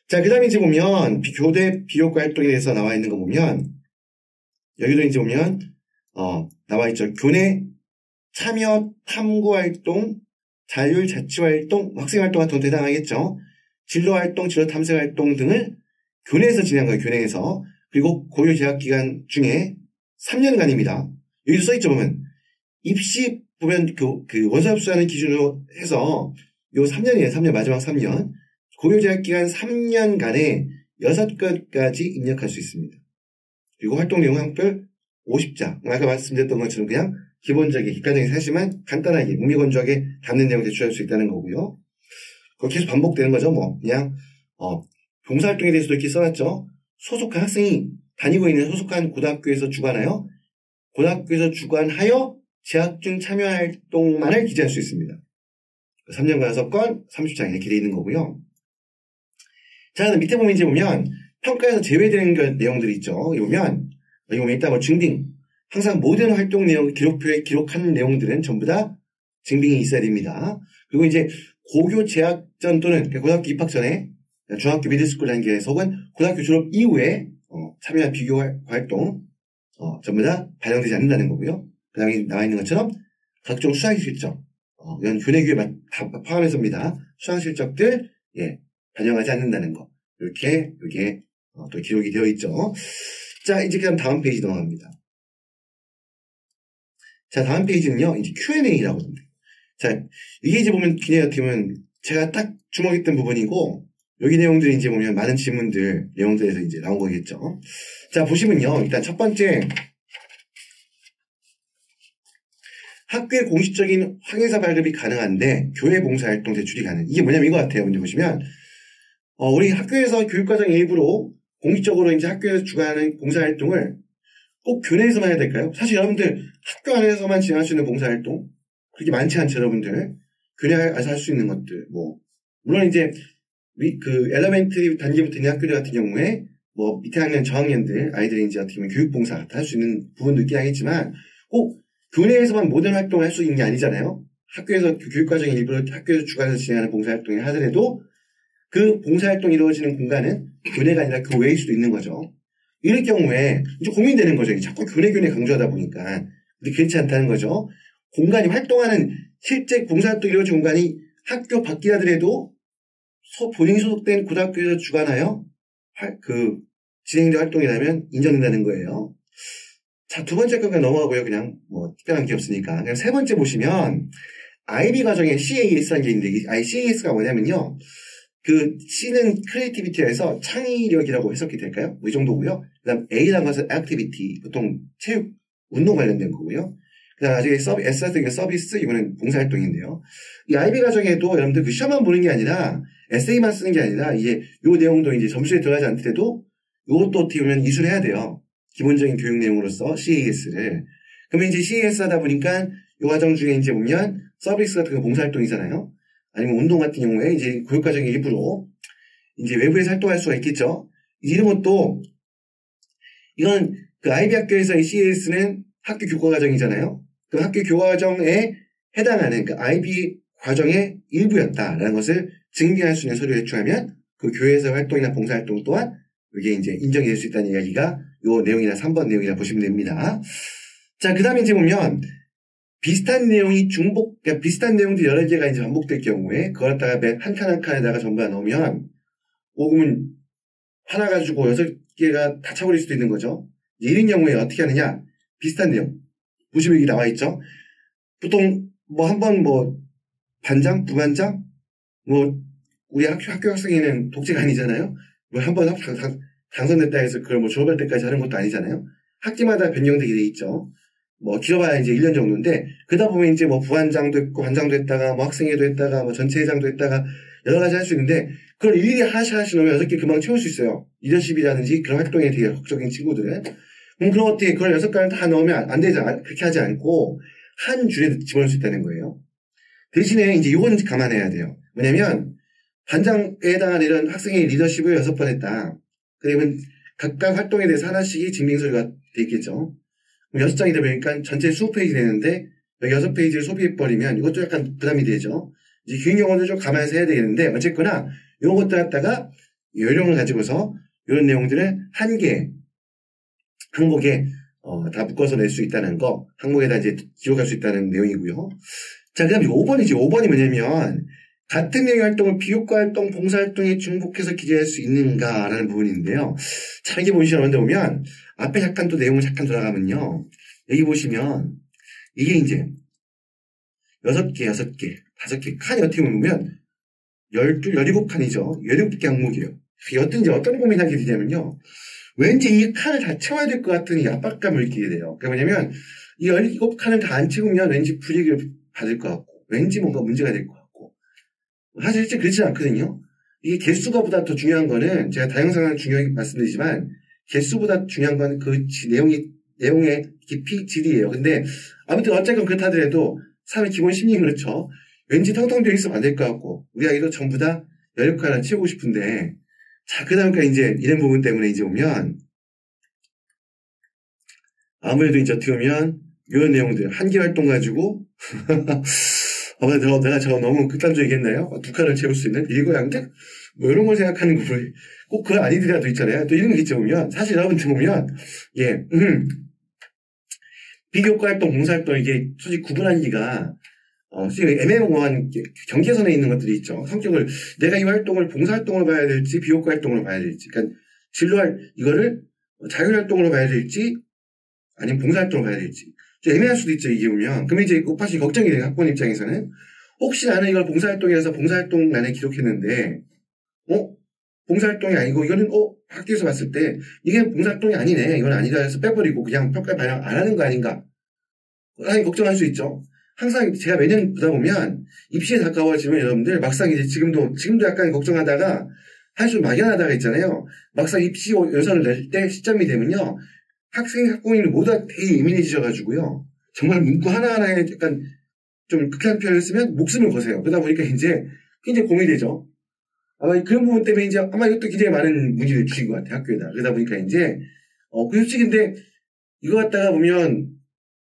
자, 그 다음에 이제 보면 교대 비효과 활동에 대해서 나와 있는 거 보면 여기도 이제 보면 나와 있죠. 교내 참여 탐구 활동, 자율 자치 활동, 학생 활동 같은 것도 해당하겠죠. 진로 활동, 진로 탐색 활동 등을 교내에서 진행한 거예요. 교내에서. 그리고 고유 재학 기간 중에 3년간입니다. 여기도 써있죠. 보면 입시 보면 그 원서 접수하는 기준으로 해서 요 3년이에요. 3년 마지막 3년. 고유 재학 기간 3년간에 6건까지 입력할 수 있습니다. 그리고 활동 내용 항별 50자. 아까 말씀드렸던 것처럼 그냥 기본적인 객관적인 사실만 간단하게 무미건조하게 담는 내용을 제출할 수 있다는 거고요. 그거 계속 반복되는 거죠. 뭐 그냥 봉사활동에 대해서도 이렇게 써놨죠. 소속한 학생이 다니고 있는 소속한 고등학교에서 주관하여 재학 중 참여활동만을 기재할 수 있습니다. 3년간 6건 30장 이렇게 되어 있는 거고요. 자, 밑에 보면 이제 보면 평가에서 제외되는 내용들이 있죠. 여기 보면 일단 뭐 증빙. 항상 모든 활동 내용 기록표에 기록한 내용들은 전부 다 증빙이 있어야 됩니다. 그리고 이제 고교 재학 전 또는 고등학교 입학 전에 중학교 미들스쿨 단계에서 혹은 고등학교 졸업 이후에 참여한 비교 활동 전부 다 반영되지 않는다는 거고요. 그 다음에 나와 있는 것처럼 각종 수상 실적 이런 교내 교육 다 포함해서입니다. 수상 실적들 반영하지 않는다는 거 이렇게 이게 또 기록이 되어 있죠. 자, 이제 그다음 다음 페이지 넘어갑니다. 자, 다음 페이지는요, 이제 Q&A라고 합니다. 자, 이게 이제 보면 그냥 어떻게 보면 제가 딱 주목했던 부분이고 여기 내용들이 이제 보면 많은 질문들 내용들에서 이제 나온 거겠죠. 자, 보시면요, 일단 첫 번째 학교의 공식적인 학예사 발급이 가능한데 교회 봉사활동 대출이 가능. 이게 뭐냐면 이거 같아요. 근데 보시면 우리 학교에서 교육과정 일부로 공식적으로 이제 학교에서 주관하는 봉사활동을 꼭 교내에서만 해야 될까요? 사실 여러분들 학교 안에서만 진행할 수 있는 봉사활동 그렇게 많지 않죠, 여러분들. 교내에서 할 수 있는 것들 물론 이제 그 엘레멘터리 단계부터 있는 학교들 같은 경우에 밑에 학년 저학년들 아이들이 이제 어떻게 보면 교육봉사 할 수 있는 부분도 있긴 하겠지만 꼭 교내에서만 모든 활동을 할 수 있는 게 아니잖아요. 학교에서 교육과정의 일부러 학교에서 주관해서 진행하는 봉사활동을 하더라도 그 봉사활동이 이루어지는 공간은 교내가 아니라 교외일 수도 있는 거죠. 이럴 경우에 이제 고민되는 거죠. 자꾸 교내 강조하다 보니까. 근데 그렇지 않다는 거죠. 공간이 활동하는 실제 봉사활동 이루어진 공간이 학교 밖이라더라도 본인이 소속된 고등학교에서 주관하여 진행된 활동이라면 인정된다는 거예요. 자, 두 번째 건 넘어가고요. 그냥 특별한 게 없으니까. 그냥 세 번째 보시면 IB 과정에 CAS라는 게 있는데 CAS가 뭐냐면요. 그 C는 크리에이티비티에서 창의력이라고 해석이 될까요? 이 정도고요. 그 다음 A라는 것은 액티비티, 보통 체육, 운동 관련된 거고요. 그 다음 나중에 S가 서비스, 이거는 봉사활동인데요. 이 IB 과정에도 여러분들 그 시험만 보는 게 아니라 에세이만 쓰는 게 아니라 이제 요 내용도 이제 점수에 들어가지 않더라도 요것도 어떻게 보면 이수를 해야 돼요. 기본적인 교육 내용으로서 CAS를. 그러면 이제 CAS 하다 보니까 요 과정 중에 이제 보면 서비스 같은 거 봉사활동이잖아요. 아니면 운동 같은 경우에 이제 교육과정의 일부로 이제 외부에서 활동할 수가 있겠죠. 이런 것도 이건 그 IB 학교에서의 CAS는 학교 교과 과정이잖아요. 그 학교 교과 과정에 해당하는 그 IB 과정의 일부였다라는 것을 증빙할 수 있는 서류를 제출하면 그 교회에서 활동이나 봉사활동 또한 이게 이제 인정이 될 수 있다는 이야기가 요 내용이나 3번 내용이라 보시면 됩니다. 자, 그 다음에 이제 보면 비슷한 내용이 그러니까 비슷한 내용들이 여러 개가 이제 반복될 경우에 그걸 갖다가 한 칸 한 칸에다가 전부 다 넣으면 그러면 하나 가지고 6개가 다 차버릴 수도 있는 거죠. 이런 경우에 어떻게 하느냐? 비슷한 내용. 보시면 여기 나와 있죠. 보통 한번 반장, 부반장, 우리 학교 학생회는 독재가 아니잖아요. 한번 당선됐다 해서 그걸 졸업할 때까지 하는 것도 아니잖아요. 학기마다 변경되게 돼 있죠. 길어봐야 이제 1년 정도인데, 그러다 보면 이제 부반장도 있고, 반장도 했다가, 학생회도 했다가, 전체회장도 했다가, 여러 가지 할 수 있는데, 그걸 일일이 하나씩 넣으면 6개 금방 채울 수 있어요. 리더십이라든지 그런 활동에 되게 적극적인 친구들은. 그럼 어떻게 그걸 6개를 다 넣으면 안 되잖아. 그렇게 하지 않고, 한 줄에 집어넣을 수 있다는 거예요. 대신에 이제 요건 감안해야 돼요. 뭐냐면, 반장에 해당하는 이런 학생의 리더십을 6번 했다. 그러면 각각 활동에 대해서 하나씩이 증빙서류가 돼 있겠죠. 그럼 6장이 되니까 전체 20페이지 되는데 여기 6페이지를 소비해버리면 이것도 약간 부담이 되죠. 이제 교육 용어도 좀 감안해서 해야 되겠는데 어쨌거나 이런 것들 갖다가 요령을 가지고서 이런 내용들을 한 개 항목에 다 묶어서 낼 수 있다는 거, 항목에다 이제 기록할 수 있다는 내용이고요. 자, 그 다음에 5번이지. 5번이 뭐냐면 같은 내용의 활동을 비효과 활동, 봉사 활동에 중복해서 기재할 수 있는가라는 부분인데요. 자, 이게 보시면 보면 앞에 잠깐 또 내용을 잠깐 돌아가면요. 여기 보시면 이게 이제 6개, 5개 칸이 어떻게 보면 17칸이죠. 17개 항목이에요. 어떤 고민을 하게 되냐면요. 왠지 이 칸을 다 채워야 될 것 같은 이 압박감을 느끼게 돼요. 그게 뭐냐면 이 17칸을 다 안 채우면 왠지 불이익을 받을 것 같고 왠지 뭔가 문제가 될 것 같고 사실 실제 그렇지 않거든요. 이게 개수가 보다 더 중요한 거는 제가 다양성을 중요하게 말씀드리지만 개수보다 중요한 건 그 내용의 깊이, 질이에요. 근데 아무튼 어쨌건 그렇다 하더라도 사람의 기본 심리는 그렇죠. 왠지 텅텅 비어 있으면 안 될 것 같고 우리 아이도 전부 다 17칸을 채우고 싶은데 자, 그 다음에 이제 이런 부분 때문에 이제 보면 아무래도 이제 어떻게 보면 이런 내용들 한계 활동 가지고 내가 저거 너무 극단적이겠나요? 2칸을 채울 수 있는 일거양득? 뭐 이런 걸 생각하는 거를 꼭 그건 아니더라도 있잖아요. 또 이런 게 있죠 보면 사실 여러분들 보면 비교과 활동, 봉사 활동 이게 솔직히 구분하기가 애매모호한 경계선에 있는 것들이 있죠. 성격을 내가 이 활동을 봉사활동으로 봐야 될지 비효과 활동으로 봐야 될지 그러니까 이거를 자율활동으로 봐야 될지 아니면 봉사활동으로 봐야 될지 좀 애매할 수도 있죠. 이게 보면 그러면 이제 사실 걱정이 돼요. 학부모 입장에서는 혹시 나는 이걸 봉사활동이라서 봉사활동란에 기록했는데 봉사활동이 아니고 이거는 학교에서 봤을 때 이게 봉사활동이 아니네 이건 아니다 해서 빼버리고 그냥 평가 반영 안 하는 거 아닌가 아니 걱정할 수 있죠. 항상 제가 매년 보다 보면 입시에 가까워지면 여러분들 막상 이제 지금도 약간 걱정하다가 한 수 막연하다가 있잖아요. 막상 입시 예선을 낼 때 시점이 되면요. 학부모님들 모두 다 되게 예민해지셔가지고요. 정말 문구 하나하나에 약간 좀 극한 표현을 쓰면 목숨을 거세요. 그러다 보니까 이제 굉장히 고민이 되죠. 아마 그런 부분 때문에 이제 아마 이것도 굉장히 많은 문제를 주신 것 같아요. 학교에다. 그러다 보니까 이제 솔직히 근데 이거 갖다가 보면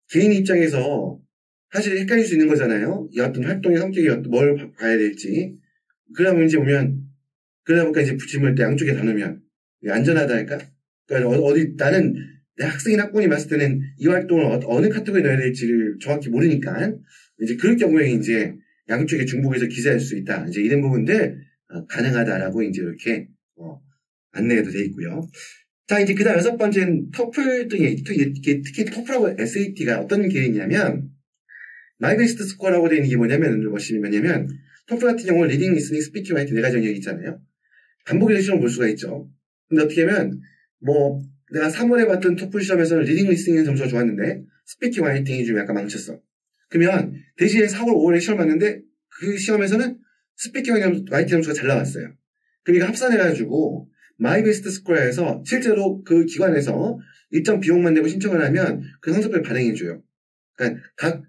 개인 입장에서 사실 헷갈릴 수 있는 거잖아요. 이 어떤 활동의 성격이 뭘 봐야 될지. 그러다 보면 이제 그러다 보니까 이제 붙임을 때 양쪽에 나누면 안전하다 할까? 그러니까 나는 내 학부모님 봤을 때는 이 활동을 어느 카테고리에 넣어야 될지를 정확히 모르니까 이제 그럴 경우에 이제 양쪽에 중복해서 기재할 수 있다. 이제 이런 부분들 가능하다라고 이제 이렇게 안내해도 돼 있고요. 자, 이제 그 다음 6번째는 터플 등의 특히 터플하고 SAT가 어떤 계획이냐면 마이베스트 스코어라고 되어 있는 게 뭐냐면 토플 같은 경우는 리딩, 리스닝, 스피킹, 라이팅 4가지 영역이 있잖아요. 반복해서 시험을 볼 수가 있죠. 근데 어떻게 하면 내가 3월에 봤던 토플 시험에서는 리딩, 리스닝 점수가 좋았는데 스피킹, 라이팅이 좀 약간 망쳤어. 그러면 대신에 4월, 5월에 시험 봤는데 그 시험에서는 스피킹, 라이팅 점수가 잘 나왔어요. 그러니까 합산해가지고 마이베스트 스코어에서 실제로 그 기관에서 일정 비용만 내고 신청을 하면 그 성적표를 발행해줘요. 그러니까 각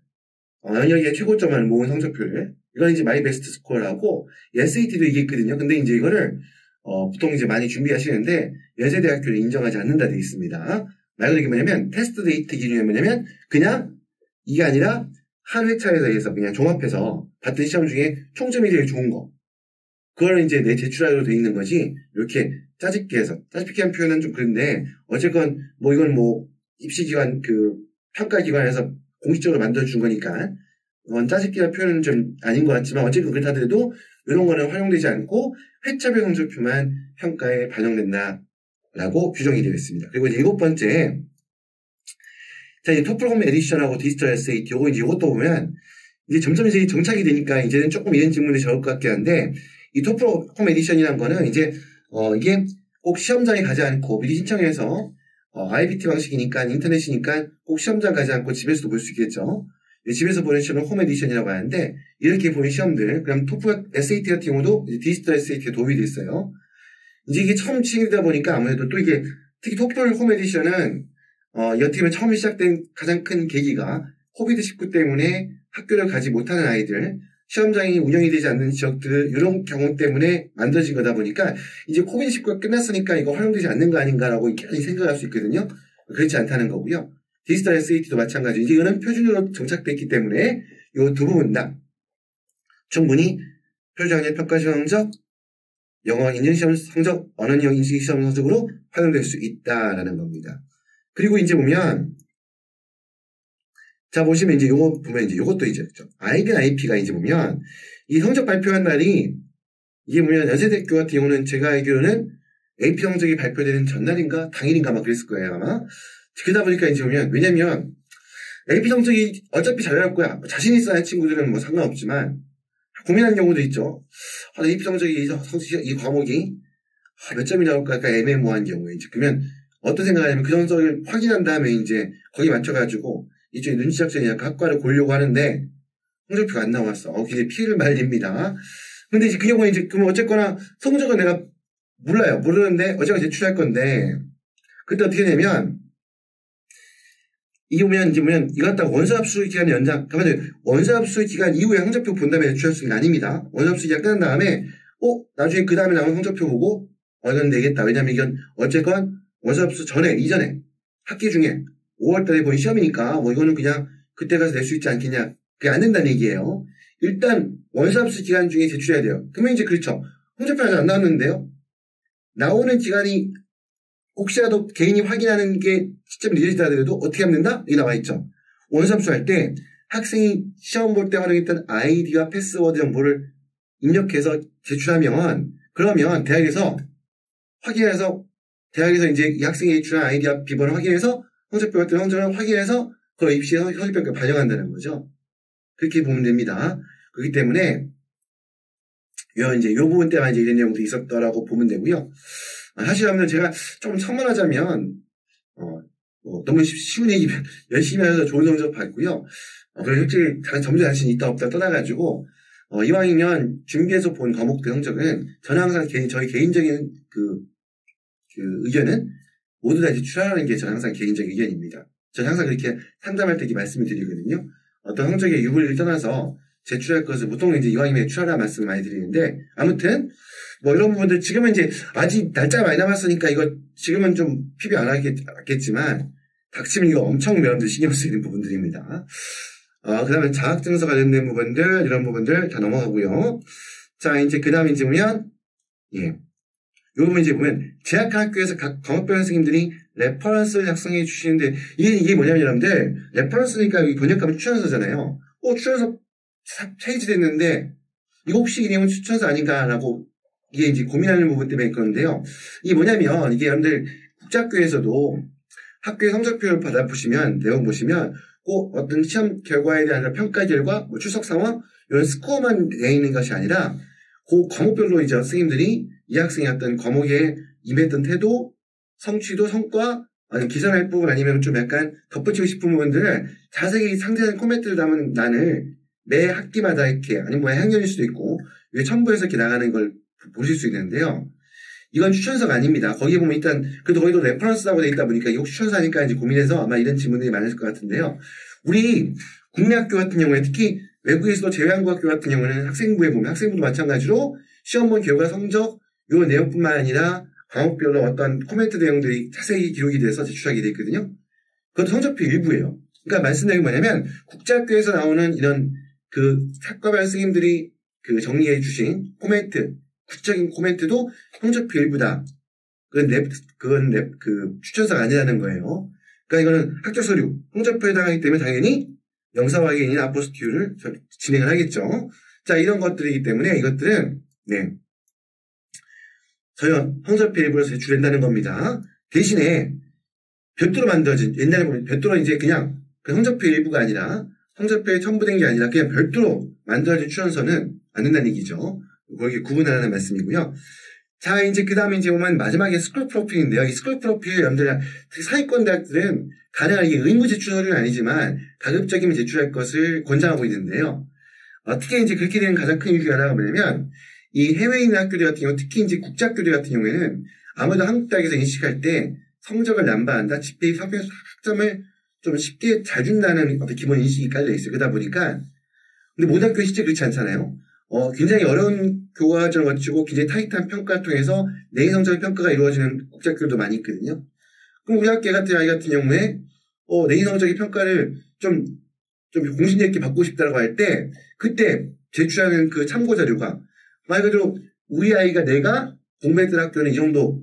영역의 최고점을 모은 성적표를 이건 이제 마이베스트 스코어라고 SAT도 이게 있거든요. 근데 이제 이거를 보통 이제 많이 준비하시는데 연세대학교를 인정하지 않는다 되어 있습니다. 말 그대로 이게 뭐냐면 테스트 데이트 기준이 뭐냐면 그냥 이게 아니라 한 회차에 대해서 그냥 종합해서 봤던 시험 중에 총점이 제일 좋은 거 그걸 이제 내 제출하기로 되어 있는 거지 이렇게 짜집기 한 표현은 좀 그런데 어쨌건 이건 입시기관 평가기관에서 공식적으로 만들어준 거니까 짜집기한 표현은 좀 아닌 것 같지만 어쨌든 그렇다 하더라도 이런 거는 활용되지 않고 회차별 성적표만 평가에 반영된다라고 규정이 되어 있습니다. 그리고 이제 7번째 자 이제 토플 홈 에디션하고 디지털 SAT 이것도 보면 이제 점점 이제 정착이 되니까 이제는 조금 이런 질문이 적을 것 같긴 한데 이 토플 홈 에디션이라는 거는 이제 이게 꼭 시험장에 가지 않고 미리 신청해서 IBT 방식이니까 인터넷이니까 꼭 시험장 가지 않고 집에서도 볼 수 있겠죠. 집에서 보는 시험은 홈 에디션이라고 하는데 이렇게 보는 시험들 그럼 토플 SAT 같은 경우도 디지털 SAT가 도입이 됐어요. 이제 이게 처음 시행되다 보니까 아무래도 또 이게 특히 토플 홈 에디션은 어떻게 보면 처음 시작된 가장 큰 계기가 코비드19 때문에 학교를 가지 못하는 아이들 시험장이 운영이 되지 않는 지역들, 이런 경우 때문에 만들어진 거다 보니까 이제 코비드19가 끝났으니까 이거 활용되지 않는 거 아닌가라고 이렇게 생각할 수 있거든요. 그렇지 않다는 거고요. 디지털 SAT도 마찬가지. 이거는 표준으로 정착되어 있기 때문에 이 두 부분 다 충분히 표준학력 평가시험 성적, 영어 인증시험 성적, 언어력 인식시험 성적으로 활용될 수 있다라는 겁니다. 그리고 이제 보면, 자, 보시면 이제 요거 보면 이제 요것도 이제, IB나 IP가 이제 보면, 이 성적 발표한 날이, 이게 보면 연세대학교 같은 경우는 제가 알기로는 AP 성적이 발표되는 전날인가? 당일인가 막 그랬을 거예요, 아마. 그러다 보니까 이제 보면, 왜냐면, AP 성적이 어차피 잘 나올 거야. 자신 있어 하는 친구들은 뭐 상관없지만, 고민하는 경우도 있죠. AP 성적이, 이 과목이, 몇 점이 나올까? 약간 애매모호한 경우에, 이제, 그러면, 어떤 생각을 하냐면, 그 성적을 확인한 다음에 이제, 거기 맞춰가지고, 이쪽에 눈치 작전이 약간 학과를 고르려고 하는데, 성적표가 안 나왔어. 굉장히 피해를 말립니다. 근데 이제 그 경우에 이제, 그럼 어쨌거나, 성적은 내가 몰라요. 모르는데, 어쨌거나 제출할 건데, 그때 어떻게 되냐면, 이게 보면, 이제 보면, 이거 갖다가 원서합수 기간 연장, 가만히 원서합수 기간 이후에 성적표 본 다음에 제출할 수 있는 게 아닙니다. 원서합수 기간 끝난 다음에, 나중에 그 다음에 나온 성적표 보고, 이건 되겠다. 왜냐면 이건, 어쨌건, 원서합수 전에, 이전에, 학기 중에, 5월 달에 본 시험이니까, 이거는 그냥, 그때 가서 낼 수 있지 않겠냐. 그게 안 된다는 얘기예요. 일단, 원서합수 기간 중에 제출해야 돼요. 그러면 이제 그렇죠. 성적표 아직 안 나왔는데요. 나오는 기간이, 혹시라도 개인이 확인하는 게 시점이 늦어지다 하더라도 어떻게 하면 된다? 여기 나와 있죠. 원서합수 할 때 학생이 시험 볼 때 활용했던 아이디와 패스워드 정보를 입력해서 제출하면 그러면 대학에서 이제 이 학생이 제출한 아이디와 비번을 확인해서 성적표 같은 성적을 확인해서 그걸 입시에서 성적표에 반영한다는 거죠. 그렇게 보면 됩니다. 그렇기 때문에 이제 요 부분 때만 이제 이런 내용도 있었더라고 보면 되고요. 사실 하면 제가 조금 첨언하자면, 너무 쉬운 얘기면 열심히 해서 좋은 성적 받고요. 그리고 솔직히 점수 자신 있다 없다 떠나가지고, 이왕이면 준비해서 본 과목들 성적은 저는 항상 저희 개인적인 그 의견은 모두 다 제출하라는 게 저는 항상 개인적인 의견입니다. 저는 항상 그렇게 상담할 때 이렇게 말씀을 드리거든요. 어떤 성적의 유불리를 떠나서 제출할 것을 보통 이제 이왕이면 제출하라 말씀을 많이 드리는데, 아무튼, 이런 부분들, 지금은 이제, 아직 날짜가 많이 남았으니까 이거, 지금은 좀 피비 안 하겠지만, 닥치면 이거 엄청 여러분들 신경 쓰이는 부분들입니다. 그 다음에 자격증서 관련된 부분들, 이런 부분들 다 넘어가고요. 자, 이제 그 다음에 이제 보면, 요 부분 이제 보면, 재학한 학교에서 각 과목별 선생님들이 레퍼런스를 작성해 주시는데, 이게 뭐냐면 여러분들, 레퍼런스니까 여기 번역하면 추천서잖아요. 추천서 페이지 됐는데, 이거 혹시 이 내용은 추천서 아닌가라고, 이게 이제 고민하는 부분 때문에 그런데요. 이게 뭐냐면, 이게 여러분들 국제학교에서도 학교의 성적표를 받아보시면, 내용 보시면, 꼭 어떤 시험 결과에 대한 평가 결과, 출석 상황, 이런 스코어만 내 있는 것이 아니라, 그 과목별로 이제 선생님들이 이 학생의 어떤 과목에 임했던 태도, 성취도, 성과, 아니 기선할 부분 아니면 좀 약간 덧붙이고 싶은 부분들을 자세히 상세한 코멘트를 담은 난을 매 학기마다 이렇게, 아니면 뭐 학년일 수도 있고, 이게 첨부해서 이렇게 나가는 걸 보실 수 있는데요. 이건 추천서가 아닙니다. 거기에 보면 일단, 그래도 거기도 레퍼런스라고 되어 있다 보니까, 이거 추천서니까 이제 고민해서 아마 이런 질문들이 많을 것 같은데요. 우리 국내 학교 같은 경우에, 특히 외국에서도 제외한국학교 같은 경우는 학생부에 보면, 학생부도 마찬가지로 시험 본 결과 성적, 요 내용뿐만 아니라 과목별로 어떤 코멘트 내용들이 자세히 기록이 돼서 제출하게 되어 있거든요. 그것도 성적표 일부예요. 그러니까 말씀드린 게 뭐냐면, 국제학교에서 나오는 이런 그 학과별 선생님들이 그 정리해 주신 코멘트, 구체적인 코멘트도 성적표 일부다. 그건 추천서가 아니라는 거예요. 그러니까 이거는 학교 서류, 성적표에 해당하기 때문에 당연히 영사 확인이나 아포스티유를 진행을 하겠죠. 자, 이런 것들이기 때문에 이것들은, 저희 성적표 일부로 제출한다는 겁니다. 대신에 별도로 만들어진, 옛날에 보면 별도로 이제 그냥 그 성적표 일부가 아니라 성적표에 첨부된 게 아니라 그냥 별도로 만들어진 추천서는 안 된다는 얘기죠. 거기 구분하라는 말씀이고요. 자, 이제 그 다음에 이제 보면 마지막에 스쿨 프로필인데요. 이 스쿨 프로필 여러분들, 특히 상위권 대학들은 가능하게 의무 제출 서류는 아니지만 가급적이면 제출할 것을 권장하고 있는데요. 어떻게 이제 그렇게 되는 가장 큰 이유가 하나가 뭐냐면, 이 해외에 있는 학교들 같은 경우, 특히 이제 국제학교들 같은 경우에는 아무래도 한국 대학에서 인식할 때 성적을 남발한다, 집계 학점을 좀 쉽게 잘 준다는 어떤 기본 인식이 깔려 있어요. 그러다 보니까 근데 모든 학교는 실제 그렇지 않잖아요. 굉장히 어려운 교과과정을 거치고 굉장히 타이트한 평가를 통해서 내신 성적 평가가 이루어지는 국제학교도 많이 있거든요. 그럼 우리 학교 같은 아이 같은 경우에 내신 성적의 평가를 좀 공신력 있게 받고 싶다고 할 때 그때 제출하는 그 참고 자료가 말 그대로 우리 아이가 내가 공부했던 학교는 이 정도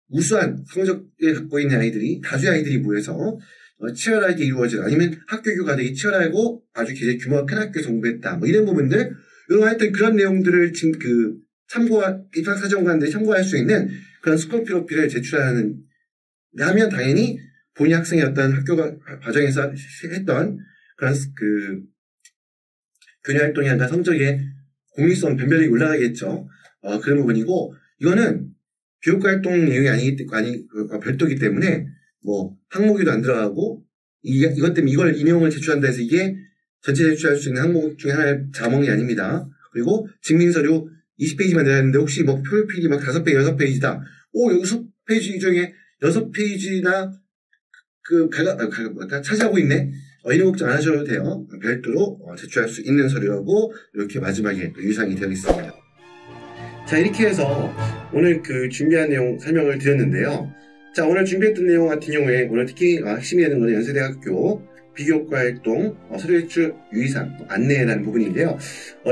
우수한 성적을 갖고 있는 아이들이 다수의 아이들이 모여서 치열하게 이루어진 아니면 학교 교과들이 치열하고 아주 굉장히 규모가 큰 학교에서 공부했다 뭐 이런 부분들 이런 하여튼 그런 내용들을 지금 그 입학사정관들이 참고할 수 있는 그런 스쿨 프로필을 제출하는 하면 당연히 본인 학생의 어떤 학교 과정에서 했던 그런 그 교내 활동이나 성적의 공익성 변별력이 올라가겠죠. 그런 부분이고 이거는 교육과 활동 내용이 별도이기 때문에 뭐 항목에도 안 들어가고 이것 때문에 이 내용을 제출한다 해서 이게 전체 제출할 수 있는 항목 중에 하나의 자몽이 아닙니다. 그리고 증빙서류 20페이지만 내야 하는데 혹시 뭐 프로필이 막 5페이지, 6페이지다. 6페이지 중에 6페이지나 차지하고 있네. 이런 걱정 안 하셔도 돼요. 별도로 제출할 수 있는 서류라고 이렇게 마지막에 유상이 되어 있습니다. 자, 이렇게 해서 오늘 그 준비한 내용 설명을 드렸는데요. 자, 오늘 준비했던 내용 같은 경우에 오늘 특히 핵심이 되는 것은 연세대학교 비교과 활동 서류 제출 유의사항 안내라는 부분인데요.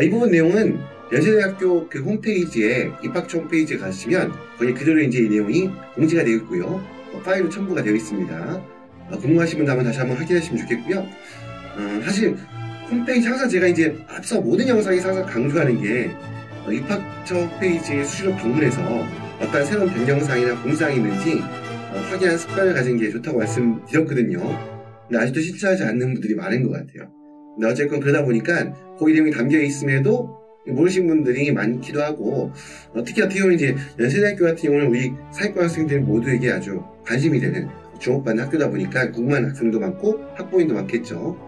이 부분 내용은 연세대학교 그 홈페이지에 입학처 홈페이지에 가시면 거기 그대로 이제 이 내용이 공지가 되어 있고요. 파일로 첨부가 되어 있습니다. 궁금하신 분들 한번 다시 한번 확인하시면 좋겠고요. 사실 홈페이지 항상 제가 이제 앞서 모든 영상에서 항상 강조하는 게 입학처 홈페이지에 수시로 방문해서 어떤 새로운 변경사항이나 공지사항이 있는지 확인하는 습관을 가진 게 좋다고 말씀드렸거든요. 근데 아직도 실천하지 않는 분들이 많은 것 같아요. 근데 어쨌건 그러다 보니까 거기 내용이 담겨 있음에도 모르신 분들이 많기도 하고 특히 어떻게 보면 이제 연세대학교 같은 경우는 우리 사회과 학생들 모두에게 아주 관심이 되는 주목받는 학교다 보니까 궁금한 학생도 많고 학부모님도 많겠죠.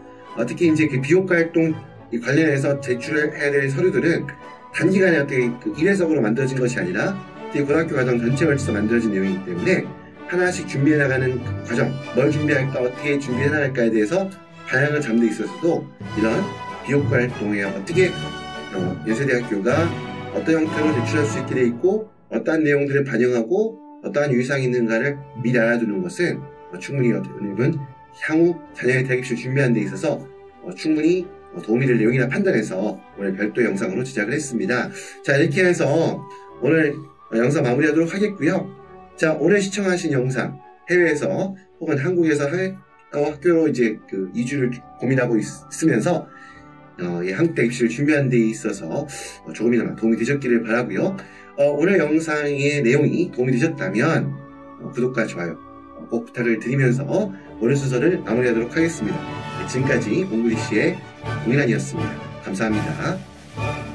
특히 이제 그 비교과 활동 관련해서 제출해야 될 서류들은 단기간에 어떻게 일회성으로 만들어진 것이 아니라 고등학교 과정 전체에 걸쳐서 만들어진 내용이기 때문에 하나씩 준비해 나가는 과정, 뭘 준비할까, 어떻게 준비해 나갈까에 대해서 다양한 점들이 있어서도 이런 비교과 활동에 어떻게 연세대학교가 어떤 형태로 제출할 수 있게 돼 있고 어떠한 내용들을 반영하고 어떠한 유의사항이 있는가를 미리 알아두는 것은 충분히 여러분 향후 자녀의 대학 입시를 준비하는 데 있어서 충분히 도움이 될 내용이라 판단해서 오늘 별도 영상으로 제작을 했습니다. 자, 이렇게 해서 오늘 영상 마무리하도록 하겠고요. 자, 오늘 시청하신 영상 해외에서 혹은 한국에서 학교로 이제 그 이주를 고민하고 있으면서 한국 대학 입시를 준비하는 데 있어서 조금이나마 도움이 되셨기를 바라고요. 오늘 영상의 내용이 도움이 되셨다면 구독과 좋아요 꼭 부탁을 드리면서 오늘 순서를 마무리하도록 하겠습니다. 지금까지 옹글리시의 공인환이었습니다. 감사합니다.